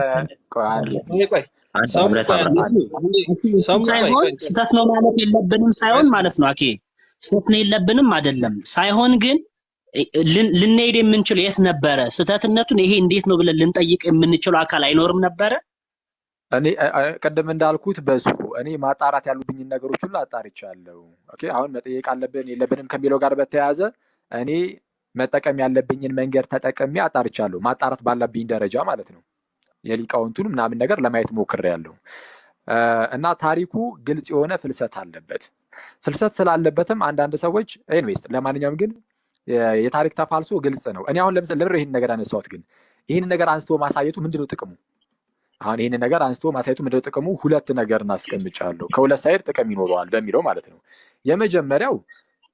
ሳይሆን ስህተት ነው ማለት የለብንም ሳይሆን ማለት ነው። አኬ ስህተት ነው የለብንም አይደለም ሳይሆን ግን ልንሄድ የምንችለው የት ነበረ? ስህተትነቱን ይሄ እንዴት ነው ብለን ልንጠይቅ የምንችለው አካል አይኖርም ነበረ? እኔ ቀደም እንዳልኩት በሱ እኔ ማጣራት ያሉብኝን ነገሮች ሁሉ አጣርቻለሁ። ኦኬ አሁን መጠየቅ አለብን የለብንም ከሚለው ጋር በተያያዘ እኔ መጠቀም ያለብኝን መንገድ ተጠቅሜ አጣርቻለሁ። ማጣራት ባለብኝ ደረጃ ማለት ነው። የሊቃውንቱን ምናምን ነገር ለማየት ሞክሬያለሁ። እና ታሪኩ ግልጽ የሆነ ፍልሰት አለበት። ፍልሰት ስላለበትም አንዳንድ ሰዎች ኤኒዌይስ ለማንኛውም ግን የታሪክ ተፋልሶ ግልጽ ነው። እኔ አሁን ለምሳሌ ለምን ይሄን ነገር አነሳሁት? ግን ይሄን ነገር አንስቶ ማሳየቱ ምንድነው ጥቅሙ? አሁን ይሄን ነገር አንስቶ ማሳየቱ ምንድነው ጥቅሙ? ሁለት ነገር እናስቀምጫለሁ። ከሁለት ሳይድ ጥቅም ይኖረዋል በሚለው ማለት ነው። የመጀመሪያው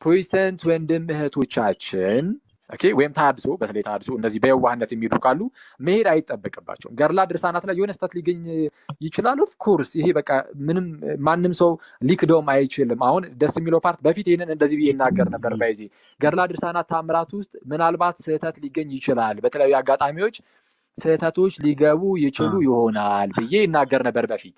ፕሮቴስታንት ወንድም እህቶቻችን ኦኬ ወይም ታድሶ በተለይ ታድሶ እነዚህ በየዋህነት የሚሉ ካሉ መሄድ አይጠበቅባቸውም። ገድላ ድርሳናት ላይ የሆነ ስህተት ሊገኝ ይችላል። ኦፍ ኮርስ ይሄ በቃ ምንም ማንም ሰው ሊክደውም አይችልም። አሁን ደስ የሚለው ፓርት በፊት ይሄንን እንደዚህ ብዬ ይናገር ነበር። ባይዚ ገድላ ድርሳናት ታምራት ውስጥ ምናልባት ስህተት ሊገኝ ይችላል፣ በተለያዩ አጋጣሚዎች ስህተቶች ሊገቡ ይችሉ ይሆናል ብዬ ይናገር ነበር በፊት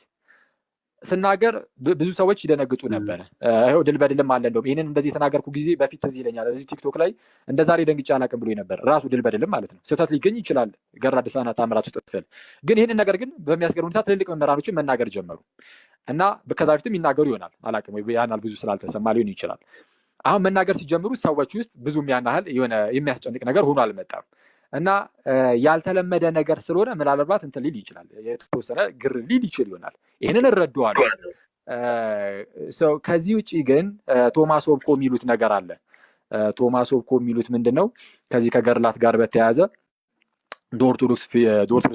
ስናገር ብዙ ሰዎች ይደነግጡ ነበር። ይሄው ድል በድልም አለ። እንደውም ይሄንን እንደዚህ የተናገርኩ ጊዜ በፊት እዚህ ይለኛል እዚህ ቲክቶክ ላይ እንደዛሬ ደንግጬ አላውቅም ብሎ ነበር። ራሱ ድል በድልም ማለት ነው። ስህተት ሊገኝ ይችላል ገድላ ድርሳናት ታምራት ውስጥ ስል ግን ይሄንን ነገር ግን በሚያስገርም ሁኔታ ትልልቅ መምህራኖችን መናገር ጀመሩ እና ከዛ በፊትም ይናገሩ ይሆናል አላውቅም፣ ወይ ያናል ብዙ ስላልተሰማ ሊሆን ይችላል። አሁን መናገር ሲጀምሩ ሰዎች ውስጥ ብዙም ያናህል የሆነ የሚያስጨንቅ ነገር ሆኖ አልመጣም እና ያልተለመደ ነገር ስለሆነ ምናልባት እንትን ሊል ይችላል፣ የተወሰነ ግር ሊል ይችል ይሆናል። ይህንን እረዳዋለሁ። ከዚህ ውጭ ግን ቶማስ ሆብኮ የሚሉት ነገር አለ። ቶማስ ሆብኮ የሚሉት ምንድን ነው? ከዚህ ከገድላት ጋር በተያያዘ ኦርቶዶክስ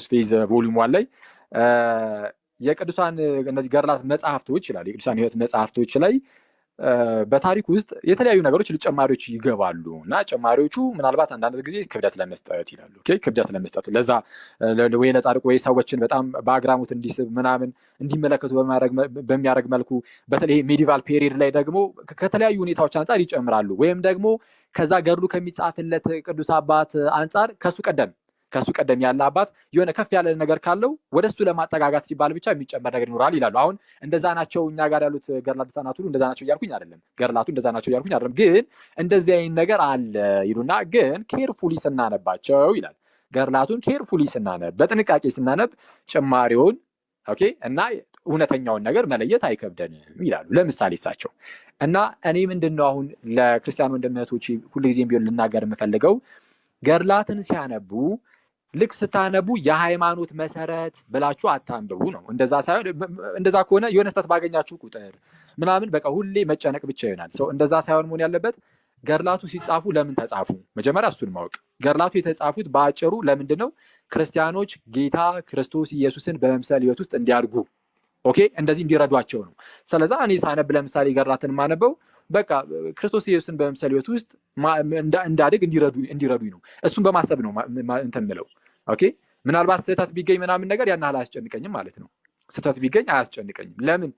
ፌዝ ቮሊዩም 1 ላይ የቅዱሳን እነዚህ ገድላት መጽሐፍቶች ይላል የቅዱሳን ሕይወት መጽሐፍቶች ላይ በታሪክ ውስጥ የተለያዩ ነገሮች ጨማሪዎች ይገባሉ እና ጨማሪዎቹ ምናልባት አንዳንድ ጊዜ ክብደት ለመስጠት ይላሉ። ክብደት ለመስጠት ለዛ ወይ ለጻድቁ ወይ ሰዎችን በጣም በአግራሞት እንዲስብ ምናምን እንዲመለከቱ በሚያደርግ መልኩ በተለይ ሜዲቫል ፔሪድ ላይ ደግሞ ከተለያዩ ሁኔታዎች አንጻር ይጨምራሉ። ወይም ደግሞ ከዛ ገድሉ ከሚጻፍለት ቅዱስ አባት አንጻር ከሱ ቀደም ያለ አባት የሆነ ከፍ ያለ ነገር ካለው ወደሱ ለማጠጋጋት ሲባል ብቻ የሚጨመር ነገር ይኖራል ይላሉ። አሁን እንደዛ ናቸው እኛ ጋር ያሉት ገድላት ድርሳናት ሁሉ እንደዛ ናቸው እያልኩኝ አይደለም፣ ገድላቱ እንደዛ ናቸው እያልኩኝ አይደለም። ግን እንደዚህ አይነት ነገር አለ ይሉና ግን ኬርፉሊ ስናነባቸው ይላል ገድላቱን ኬርፉሊ ስናነብ በጥንቃቄ ስናነብ ጭማሪውን ኦኬ እና እውነተኛውን ነገር መለየት አይከብደንም ይላሉ። ለምሳሌ እሳቸው እና እኔ ምንድነው አሁን ለክርስቲያን ወንድም እህቶቼ ሁልጊዜም ቢሆን ልናገር የምፈልገው ገድላትን ሲያነቡ ልክ ስታነቡ የሃይማኖት መሰረት ብላችሁ አታንብቡ ነው። እንደዛ ከሆነ የሆነ ስህተት ባገኛችሁ ቁጥር ምናምን በቃ ሁሌ መጨነቅ ብቻ ይሆናል። እንደዛ ሳይሆን መሆን ያለበት ገድላቱ ሲጻፉ ለምን ተጻፉ? መጀመሪያ እሱን ማወቅ። ገድላቱ የተጻፉት በአጭሩ ለምንድን ነው? ክርስቲያኖች ጌታ ክርስቶስ ኢየሱስን በመምሰል ህይወት ውስጥ እንዲያድጉ ኦኬ እንደዚህ እንዲረዷቸው ነው። ስለዚህ እኔ ሳነብ ለምሳሌ ገድላትን ማነበው በቃ ክርስቶስ ኢየሱስን በመምሰል ህይወት ውስጥ እንዳድግ እንዲረዱኝ ነው። እሱን በማሰብ ነው እንትን የምለው። ኦኬ ምናልባት ስህተት ቢገኝ ምናምን ነገር ያን ያህል አያስጨንቀኝም ማለት ነው። ስህተት ቢገኝ አያስጨንቀኝም። ለምን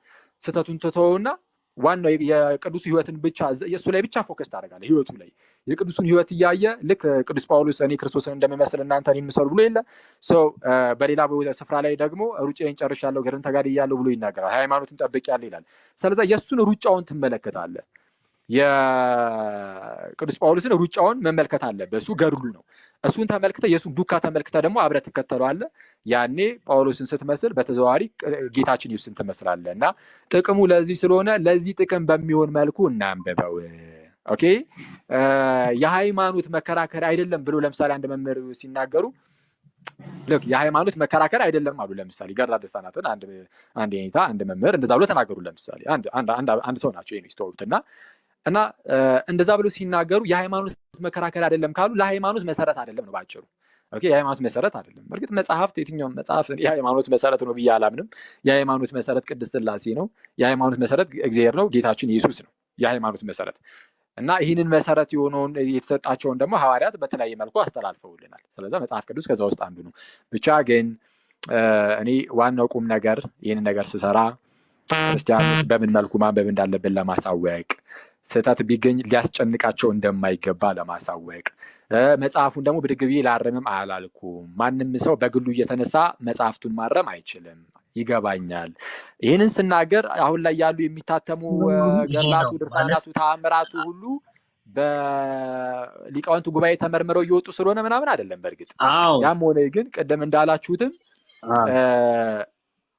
ስህተቱን ትተውና ዋናው የቅዱስ ህይወትን ብቻ የሱ ላይ ብቻ ፎከስ ታደርጋለህ። ህይወቱ ላይ የቅዱሱን ህይወት እያየ ልክ ቅዱስ ጳውሎስ እኔ ክርስቶስን እንደምመስል እናንተን የምሰሩ ብሎ የለ ሰው በሌላ ስፍራ ላይ ደግሞ ሩጫዬን ጨርሻለሁ ገድልን ተጋድያለሁ ብሎ ይናገራል። ሃይማኖትን ጠብቄያለሁ ይላል። ስለዚህ የሱን ሩጫውን ትመለከታለህ። የቅዱስ ጳውሎስን ሩጫውን መመልከት አለብህ። እሱ ገድሉ ነው። እሱን ተመልክተህ የሱን ዱካ ተመልክተህ ደግሞ አብረህ ትከተለዋለህ። ያኔ ጳውሎስን ስትመስል በተዘዋዋሪ ጌታችን ኢየሱስን ትመስላለህ። እና ጥቅሙ ለዚህ ስለሆነ ለዚህ ጥቅም በሚሆን መልኩ እናንብበው። ኦኬ የሃይማኖት መከራከር አይደለም ብሎ ለምሳሌ አንድ መምህር ሲናገሩ ልክ የሃይማኖት መከራከር አይደለም አሉ። ለምሳሌ ገድላት ድርሳናትን አንድ የኔታ አንድ መምህር እንደዛ ብሎ ተናገሩ። ለምሳሌ አንድ ሰው ናቸው ይሄን ይስተውሉትና እና እንደዛ ብሎ ሲናገሩ የሃይማኖት መከራከር አይደለም ካሉ ለሃይማኖት መሰረት አይደለም ነው ባጭሩ። ኦኬ የሃይማኖት መሰረት አይደለም። በርግጥ መጽሐፍት የትኛውም መጽሐፍ የሃይማኖት መሰረት ነው ብዬ አላምንም። የሃይማኖት መሰረት ቅድስት ሥላሴ ነው። የሃይማኖት መሰረት እግዚአብሔር ነው፣ ጌታችን ኢየሱስ ነው የሃይማኖት መሰረት። እና ይህንን መሰረት የሆነውን የተሰጣቸውን ደግሞ ሐዋርያት በተለያየ መልኩ አስተላልፈውልናል። ስለዚህ መጽሐፍ ቅዱስ ከዛ ውስጥ አንዱ ነው። ብቻ ግን እኔ ዋናው ቁም ነገር ይህንን ነገር ስሰራ ክርስቲያኖች በምን መልኩ ማንበብ እንዳለብን ለማሳወቅ፣ ስህተት ቢገኝ ሊያስጨንቃቸው እንደማይገባ ለማሳወቅ፣ መጽሐፉን ደግሞ ብድግ ብዬ ላረምም አላልኩም። ማንም ሰው በግሉ እየተነሳ መጽሐፍቱን ማረም አይችልም። ይገባኛል። ይህንን ስናገር አሁን ላይ ያሉ የሚታተሙ ገድላቱ፣ ድርሳናቱ፣ ተአምራቱ ሁሉ በሊቃውንቱ ጉባኤ ተመርምረው እየወጡ ስለሆነ ምናምን አይደለም። በእርግጥ ያም ሆነ ግን ቅድም እንዳላችሁትም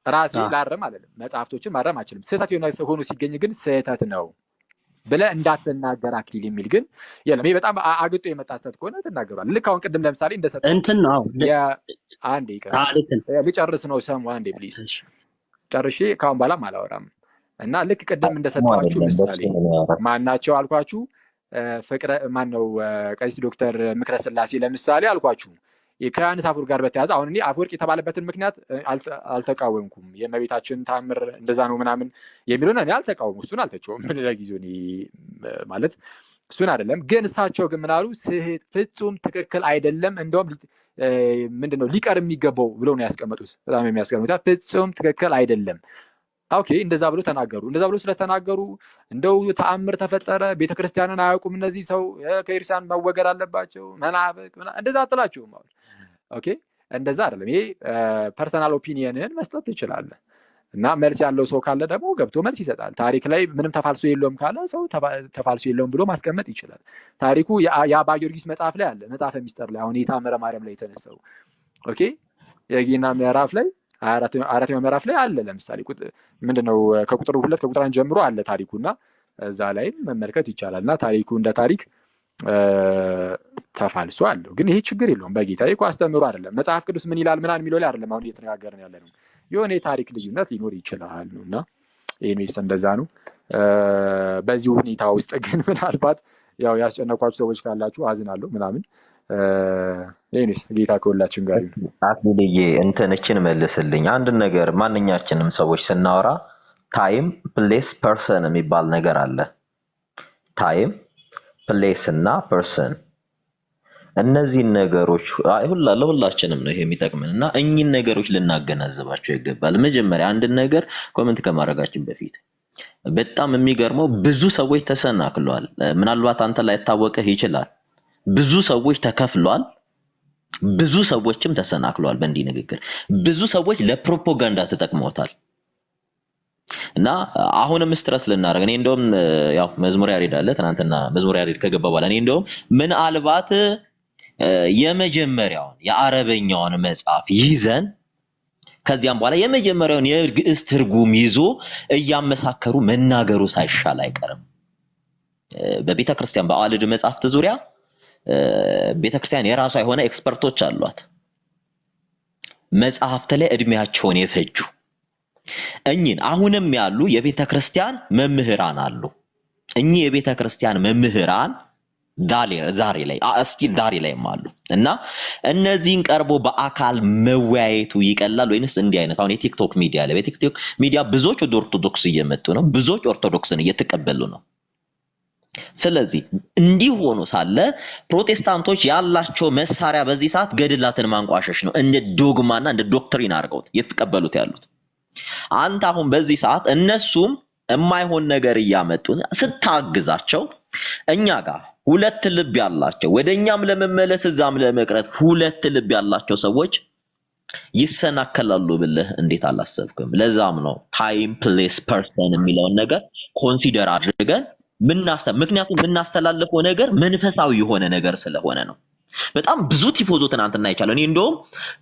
ራሴ ላረም አይደለም፣ መጽሐፍቶችን ማረም አይችልም። ስህተት የሆነ ሆኖ ሲገኝ ግን ስህተት ነው ብለህ እንዳትናገር አክሊል የሚል ግን የለም። ይሄ በጣም አግጦ የመጣ ስህተት ከሆነ ትናገራለህ። ልክ አሁን ቅድም ለምሳሌ እንደሰጠ እንትን ነው። አንዴ ልጨርስ ነው ሰሙ። አንዴ ፕሊዝ ጨርሼ ካሁን በኋላም አላወራም። እና ልክ ቅድም እንደሰጣችሁ ምሳሌ ማናቸው አልኳችሁ። ፍቅረ ማነው ቀሲስ ዶክተር ምክረ ስላሴ ለምሳሌ አልኳችሁ። ከዮሐንስ አፈወርቅ ጋር በተያያዘ አሁን እኔ አፈወርቅ የተባለበትን ምክንያት አልተቃወምኩም። የእመቤታችን ታምር እንደዛ ነው ምናምን የሚለውን እኔ አልተቃወምኩም። እሱን አልተቸውም። ምን ለጊዜው እኔ ማለት እሱን አይደለም። ግን እሳቸው ግን ምን አሉ? ፍጹም ትክክል አይደለም፣ እንደውም ምንድነው ሊቀር የሚገባው ብለው ነው ያስቀመጡት። በጣም የሚያስቀምጡት ፍጹም ትክክል አይደለም። ኦኬ እንደዛ ብሎ ተናገሩ። እንደዛ ብሎ ስለተናገሩ እንደው ተአምር ተፈጠረ፣ ቤተክርስቲያንን አያውቁም እነዚህ ሰው ከኢርሳን መወገድ አለባቸው መናፍቅ እንደዛ አትላችሁም። ኦኬ እንደዛ አይደለም። ይሄ ፐርሰናል ኦፒኒየንን መስጠት ትችላለህ። እና መልስ ያለው ሰው ካለ ደግሞ ገብቶ መልስ ይሰጣል። ታሪክ ላይ ምንም ተፋልሶ የለውም ካለ ሰው ተፋልሶ የለውም ብሎ ማስቀመጥ ይችላል። ታሪኩ የአባ ጊዮርጊስ መጽሐፍ ላይ አለ፣ መጽሐፈ ሚስጥር ላይ አሁን የታምረ ማርያም ላይ የተነሳው ኦኬ የጌና ምዕራፍ ላይ አራተኛው ምዕራፍ ላይ አለ። ለምሳሌ ምንድነው ከቁጥር 2 ከቁጥር 1 ጀምሮ አለ ታሪኩና እዛ ላይም መመልከት ይቻላል። እና ታሪኩ እንደ ታሪክ ተፋልሶ አለው። ግን ይሄ ችግር የለውም። በጌታ እኮ አስተምሮ አይደለም መጽሐፍ ቅዱስ ምን ይላል ምናምን የሚለው ላይ አይደለም አሁን እየተነጋገርን ያለ ነው። የሆነ የታሪክ ልዩነት ሊኖር ይችላል እና ይሄንስ እንደዛ ነው። በዚህ ሁኔታ ውስጥ ግን ምናልባት ያው ያስጨነቋችሁ ሰዎች ካላችሁ አዝናለሁ ምናምን። ይሄንስ ጌታ ከሁላችን ጋር ይሁን። አክሊልዬ እንትንችን መልስልኝ። አንድ ነገር ማንኛችንም ሰዎች ስናወራ ታይም ፕሌስ ፐርሰን የሚባል ነገር አለ። ታይም ፕሌስ እና ፐርሰን እነዚህ ነገሮች ለሁላችንም ነው ይሄ የሚጠቅመን እና እኚህን ነገሮች ልናገናዝባቸው ይገባል። መጀመሪያ አንድ ነገር ኮሜንት ከማድረጋችን በፊት በጣም የሚገርመው ብዙ ሰዎች ተሰናክለዋል። ምናልባት አንተ ላይ ታወቀህ ይችላል። ብዙ ሰዎች ተከፍለዋል። ብዙ ሰዎችም ተሰናክለዋል። በእንዲህ ንግግር ብዙ ሰዎች ለፕሮፓጋንዳ ተጠቅመውታል። እና አሁንም ስትረስ ልናደርግ እኔ እንደውም ያው መዝሙር ያሬድ አለ ትናንትና መዝሙር ያሬድ ከገባ በኋላ እኔ እንደውም ምናልባት የመጀመሪያውን የአረበኛውን መጽሐፍ ይዘን ከዚያም በኋላ የመጀመሪያውን የግዕዝ ትርጉም ይዞ እያመሳከሩ መናገሩ ሳይሻል አይቀርም። በቤተክርስቲያን በአዋልድ መጽሐፍት ዙሪያ ቤተክርስቲያን የራሷ የሆነ ኤክስፐርቶች አሏት። መጽሐፍት ላይ እድሜያቸውን የፈጁ እኚህን አሁንም ያሉ የቤተክርስቲያን መምህራን አሉ። እኚህ የቤተክርስቲያን መምህራን ዛሬ ላይ እስኪ ዛሬ ላይም አሉ እና እነዚህን ቀርቦ በአካል መወያየቱ ይቀላል ወይንስ እንዲህ አይነት አሁን የቲክቶክ ሚዲያ ላይ በቲክቶክ ሚዲያ ብዙዎች ወደ ኦርቶዶክስ እየመጡ ነው፣ ብዙዎች ኦርቶዶክስን እየተቀበሉ ነው። ስለዚህ እንዲህ ሆኖ ሳለ ፕሮቴስታንቶች ያላቸው መሳሪያ በዚህ ሰዓት ገድላትን ማንቋሸሽ ነው፣ እንደ ዶግማና እንደ ዶክትሪን አድርገውት እየተቀበሉት ያሉት። አንተ አሁን በዚህ ሰዓት እነሱም የማይሆን ነገር እያመጡ ስታግዛቸው እኛ ጋር ሁለት ልብ ያላቸው ወደኛም ለመመለስ እዛም ለመቅረት ሁለት ልብ ያላቸው ሰዎች ይሰናከላሉ ብለህ እንዴት አላሰብክም? ለዛም ነው ታይም ፕሌስ ፐርሰን የሚለውን ነገር ኮንሲደር አድርገን ምክንያቱም የምናስተላልፈው ነገር መንፈሳዊ የሆነ ነገር ስለሆነ ነው። በጣም ብዙ ቲፎዞ ትናንትና አይቻለሁ። እኔ እንደውም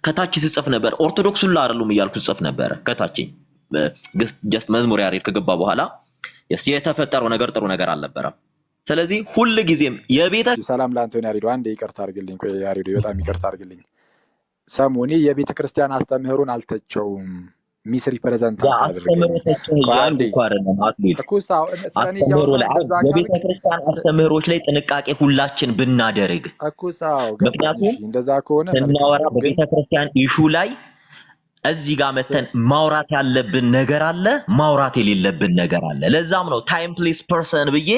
ከታች ስጽፍ ነበር ኦርቶዶክስ ሁሉ አይደሉም እያልኩ ጽፍ ነበር ከታች ጀስት መዝሙር ያሬድ ከገባ በኋላ የተፈጠረው ነገር ጥሩ ነገር አልነበረም። ስለዚህ ሁሉ ጊዜም የቤተ ሰላም ላንተ ያሬድ አንዴ ይቅርታ አድርግልኝ። ቆይ ያሬድ በጣም ይቅርታ አድርግልኝ። ሰሞኔ የቤተ ክርስቲያን አስተምህሮን አልተቸውም ሚስ ሪፕሬዘንት አድርገኝ አንዴ የቤተ ክርስቲያን አስተምህሮች ላይ ጥንቃቄ ሁላችን ብናደርግ ምክንያቱም እንደዛ ከሆነ ስናወራ በቤተ ክርስቲያን ኢሹ ላይ እዚህ ጋር መተን ማውራት ያለብን ነገር አለ፣ ማውራት የሌለብን ነገር አለ። ለዛም ነው ታይም ፕሌስ ፐርሰን ብዬ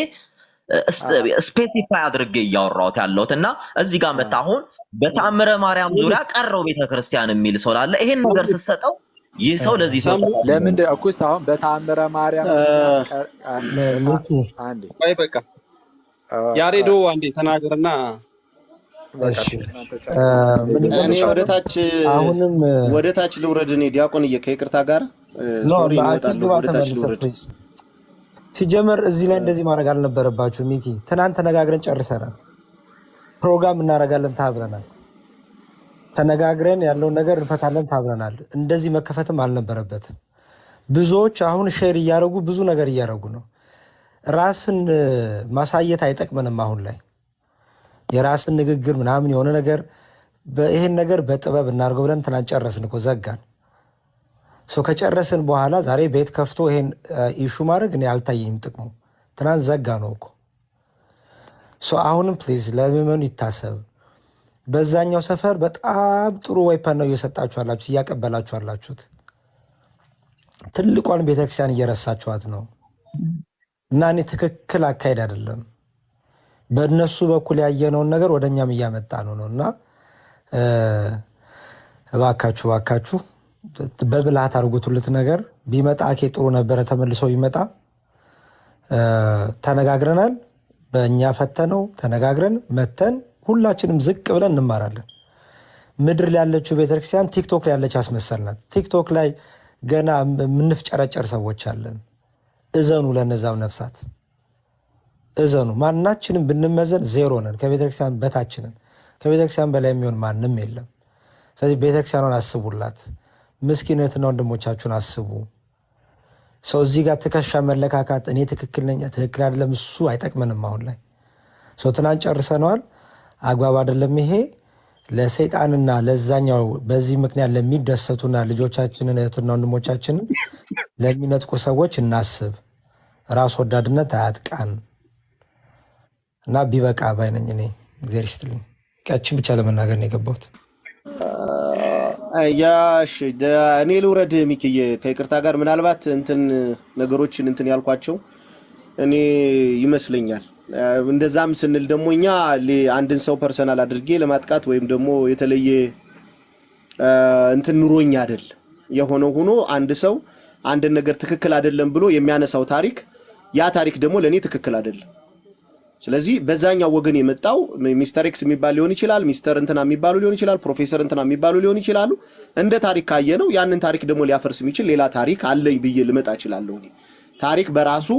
ስፔሲፋይ አድርጌ እያወራሁት ያለሁትና እዚህ ጋር መጣ አሁን በተአምረ ማርያም ዙሪያ ቀረው ቤተክርስቲያን የሚል ሰው አለ። ይሄን ነገር ስትሰጠው ይህ ሰው ለዚህ ሰው ለምን እኮስ አሁን በተአምረ ማርያም አንዴ ወይ በቃ ያሬዶ አንዴ ተናገርና እሺ እኔ ወደታች ልውረድ። እኔ ዲያቆን ከይቅርታ ጋር ሶሪ ነው ሲጀመር እዚህ ላይ እንደዚህ ማድረግ አልነበረባችሁ። ሚኪ ትናንት ተነጋግረን ጨርሰናል። ፕሮግራም እናረጋለን ታብረናል። ተነጋግረን ያለውን ነገር እንፈታለን ታብረናል። እንደዚህ መከፈትም አልነበረበትም። ብዙዎች አሁን ሼር እያደረጉ ብዙ ነገር እያደረጉ ነው። ራስን ማሳየት አይጠቅመንም። አሁን ላይ የራስን ንግግር ምናምን የሆነ ነገር ይሄን ነገር በጥበብ እናርገው ብለን ትናንት ጨረስን እኮ ዘጋን። ከጨረስን በኋላ ዛሬ ቤት ከፍቶ ይሄን ኢሹ ማድረግ እኔ አልታየኝም ጥቅሙ። ትናንት ዘጋ ነው እኮ። አሁንም ፕሊዝ ለምዕመኑ ይታሰብ። በዛኛው ሰፈር በጣም ጥሩ ወይፐን ነው እየሰጣችሁ አላችሁ፣ እያቀበላችሁ አላችሁት። ትልቋን ቤተክርስቲያን እየረሳችኋት ነው እና እኔ ትክክል አካሄድ አይደለም። በእነሱ በኩል ያየነውን ነገር ወደኛም እያመጣ ነው እና እባካችሁ በብልሃት አድርጉት። ነገር ቢመጣ አኬ ጥሩ ነበረ። ተመልሶ ቢመጣ ተነጋግረናል። በእኛ ፈተነው ተነጋግረን መተን ሁላችንም ዝቅ ብለን እንማራለን። ምድር ላይ ያለችው ቤተክርስቲያን ቲክቶክ ላይ ያለች አስመሰልናት። ቲክቶክ ላይ ገና የምንፍጨረጨር ሰዎች አለን። እዘኑ፣ ለነዛው ነፍሳት እዘኑ። ማናችንም ብንመዘን ዜሮ ነን። ከቤተክርስቲያን በታችንን። ከቤተክርስቲያን በላይ የሚሆን ማንም የለም። ስለዚህ ቤተክርስቲያኗን አስቡላት። ምስኪነትና ወንድሞቻችሁን አስቡ። ሰው እዚህ ጋር ትከሻ መለካካት እኔ ትክክል ነኝ ትክክል አይደለም እሱ አይጠቅመንም። አሁን ላይ ትናንት ጨርሰነዋል። አግባብ አይደለም ይሄ። ለሰይጣንና ለዛኛው በዚህ ምክንያት ለሚደሰቱና ልጆቻችንን እህትና ወንድሞቻችንን ለሚነጥቁ ሰዎች እናስብ። ራስ ወዳድነት አያጥቃን እና ቢበቃ ባይነኝ እኔ። እግዚአብሔር ይስጥልኝ። ቀጭን ብቻ ለመናገር ነው የገባሁት። ያሽ እኔ ልውረድ ሚኪዬ ከይቅርታ ጋር ምናልባት ነገሮችን ያልኳቸው እኔ ይመስለኛል። እንደዛም ስንል ደግሞ እኛ አንድን ሰው ፐርሰናል አድርጌ ለማጥቃት ወይም ደግሞ የተለየ ኑሮኛ አይደል። የሆነው ሆኖ አንድ ሰው አንድ ነገር ትክክል አይደለም ብሎ የሚያነሳው ታሪክ ያ ታሪክ ደግሞ ለኔ ትክክል አይደለም። ስለዚህ በዛኛው ወገን የመጣው ሚስተር ኤክስ የሚባል ሊሆን ይችላል፣ ሚስተር እንትና የሚባሉ ሊሆን ይችላል፣ ፕሮፌሰር እንትና የሚባሉ ሊሆን ይችላሉ። እንደ ታሪክ ካየነው ያንን ታሪክ ደግሞ ሊያፈርስ የሚችል ሌላ ታሪክ አለኝ ብዬ ልመጣ እችላለሁ። ታሪክ በራሱ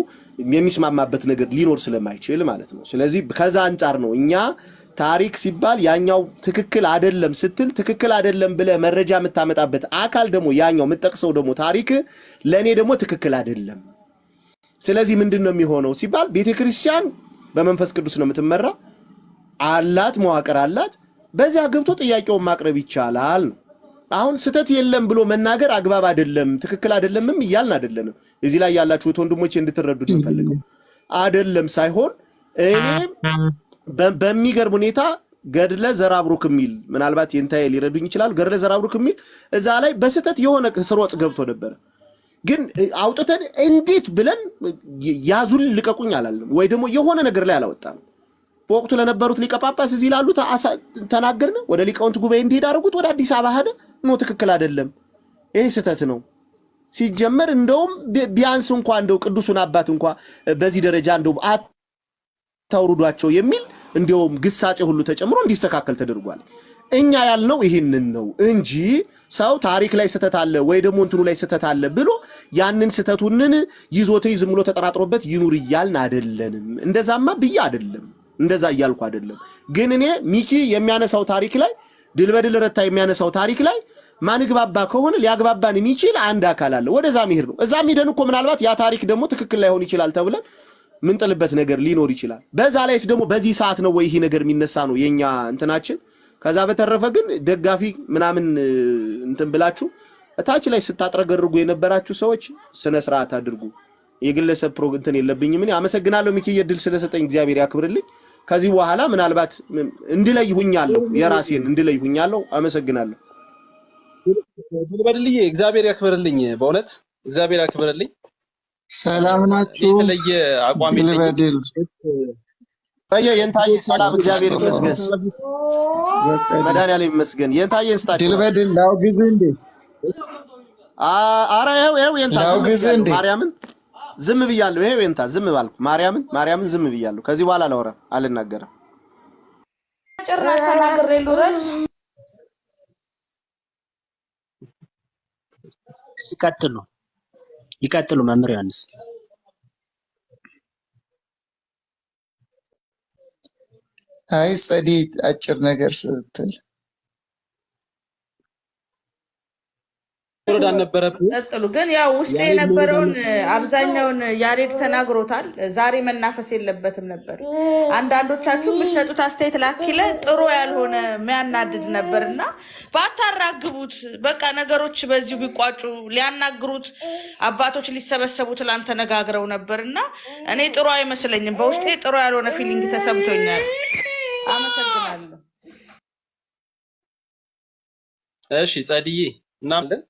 የሚስማማበት ነገር ሊኖር ስለማይችል ማለት ነው። ስለዚህ ከዛ አንፃር ነው እኛ ታሪክ ሲባል ያኛው ትክክል አይደለም ስትል ትክክል አይደለም ብለ መረጃ የምታመጣበት አካል ደግሞ ያኛው የምጠቅሰው ደግሞ ታሪክ ለኔ ደግሞ ትክክል አይደለም። ስለዚህ ምንድነው የሚሆነው ሲባል ቤተክርስቲያን በመንፈስ ቅዱስ ነው የምትመራ አላት፣ መዋቅር አላት። በዚያ ገብቶ ጥያቄውን ማቅረብ ይቻላል። አሁን ስተት የለም ብሎ መናገር አግባብ አይደለም፣ ትክክል አይደለምም ይያልን አይደለም። እዚህ ላይ ያላችሁት ወንድሞቼ እንድትረዱት እንፈልገው አይደለም ሳይሆን እኔ በሚገርም ሁኔታ ገድለ ዘራብሩክ የሚል ምናልባት የንታዬ ሊረዱኝ ይችላል። ገድለ ዘራብሩክ የሚል እዛ ላይ በስተት የሆነ ስርወጥ ገብቶ ነበር። ግን አውጥተን እንዴት ብለን ያዙል ልቀቁኝ አላለም ወይ ደግሞ የሆነ ነገር ላይ አላወጣም። በወቅቱ ለነበሩት ሊቀ ጳጳስ እዚህ ላሉት ተናገርን። ወደ ሊቃውንት ጉባኤ እንዲሄድ አደረጉት። ወደ አዲስ አበባ ሄደ። ኖ ትክክል አይደለም፣ ይሄ ስህተት ነው። ሲጀመር እንደውም ቢያንስ እንኳን እንደው ቅዱሱን አባት እንኳን በዚህ ደረጃ እንደው አታውርዷቸው የሚል እንደውም ግሳጼ ሁሉ ተጨምሮ እንዲስተካከል ተደርጓል። እኛ ያልነው ይሄንን ነው እንጂ ሰው ታሪክ ላይ ስህተት አለ ወይ ደግሞ እንትኑ ላይ ስህተት አለ ብሎ ያንን ስህተቱንን ይዞት ዝም ብሎ ተጠራጥሮበት ይኑር እያልን አይደለንም። እንደዛማ ብዬ አይደለም፣ እንደዛ እያልኩ አይደለም። ግን እኔ ሚኪ የሚያነሳው ታሪክ ላይ ድልበድል ረታ የሚያነሳው ታሪክ ላይ ማንግባባ ከሆነ ሊያግባባን የሚችል አንድ አካል አለ። ወደዛ መሄድ ነው። እዛ ሄደን እኮ ምናልባት ያ ታሪክ ደግሞ ትክክል ላይሆን ይችላል ተብለን ምን ጥልበት ነገር ሊኖር ይችላል። በዛ ላይስ ደግሞ በዚህ ሰዓት ነው ወይ ይሄ ነገር የሚነሳ ነው የኛ እንትናችን። ከዛ በተረፈ ግን ደጋፊ ምናምን እንትን ብላችሁ እታች ላይ ስታጥረገርጉ የነበራችሁ ሰዎች ስነ ስርዓት አድርጉ። የግለሰብ እንትን የለብኝም። እኔ አመሰግናለሁ ሚኪ የድል ስለሰጠኝ እግዚአብሔር ያክብርልኝ። ከዚህ በኋላ ምናልባት እንድለይ ሁኛለሁ፣ የራሴን እንድለይ ሁኛለሁ። አመሰግናለሁ። ድልበድልዬ እግዚአብሔር ያክብርልኝ፣ በእውነት እግዚአብሔር ያክብርልኝ። ሰላም ናችሁ? የተለየ አቋም ድልበድል የንታዬ ሰላም እግዚአብሔር ይመስገን፣ መድኃኒዓለም ይመስገን። የንታዬን ስታችሁ ድልበድል ላውግዝ እንዴ? ኧረ ይኸው የንታ ላውግዝ እንዴ? ማርያምን ዝም ብያለሁ። ይኸው የንታ ዝም ባልኩ ማርያምን ዝም ብያለሁ። ከዚህ በኋላ አላወራም፣ አልናገርም። ጭራሽ ተናግሬ ልውረድ። ይቀጥሉ መምህር ዮሐንስ። አይ ጸዲ አጭር ነገር ስትል ወረዳ ነበረ። ቀጥሉ። ግን ያው ውስጥ የነበረውን አብዛኛውን ያሬድ ተናግሮታል። ዛሬ መናፈስ የለበትም ነበር። አንዳንዶቻችሁ የምትሰጡት አስተያየት ላኪለ ጥሩ ያልሆነ የሚያናድድ ነበርና ባታራግቡት፣ በቃ ነገሮች በዚሁ ቢቋጩ። ሊያናግሩት አባቶች ሊሰበሰቡ ትላንት ተነጋግረው ነበርና እኔ ጥሩ አይመስለኝም። በውስጤ ጥሩ ያልሆነ ፊሊንግ ተሰምቶኛል። አመሰግናለሁ። እሺ ጸድዬ እናለን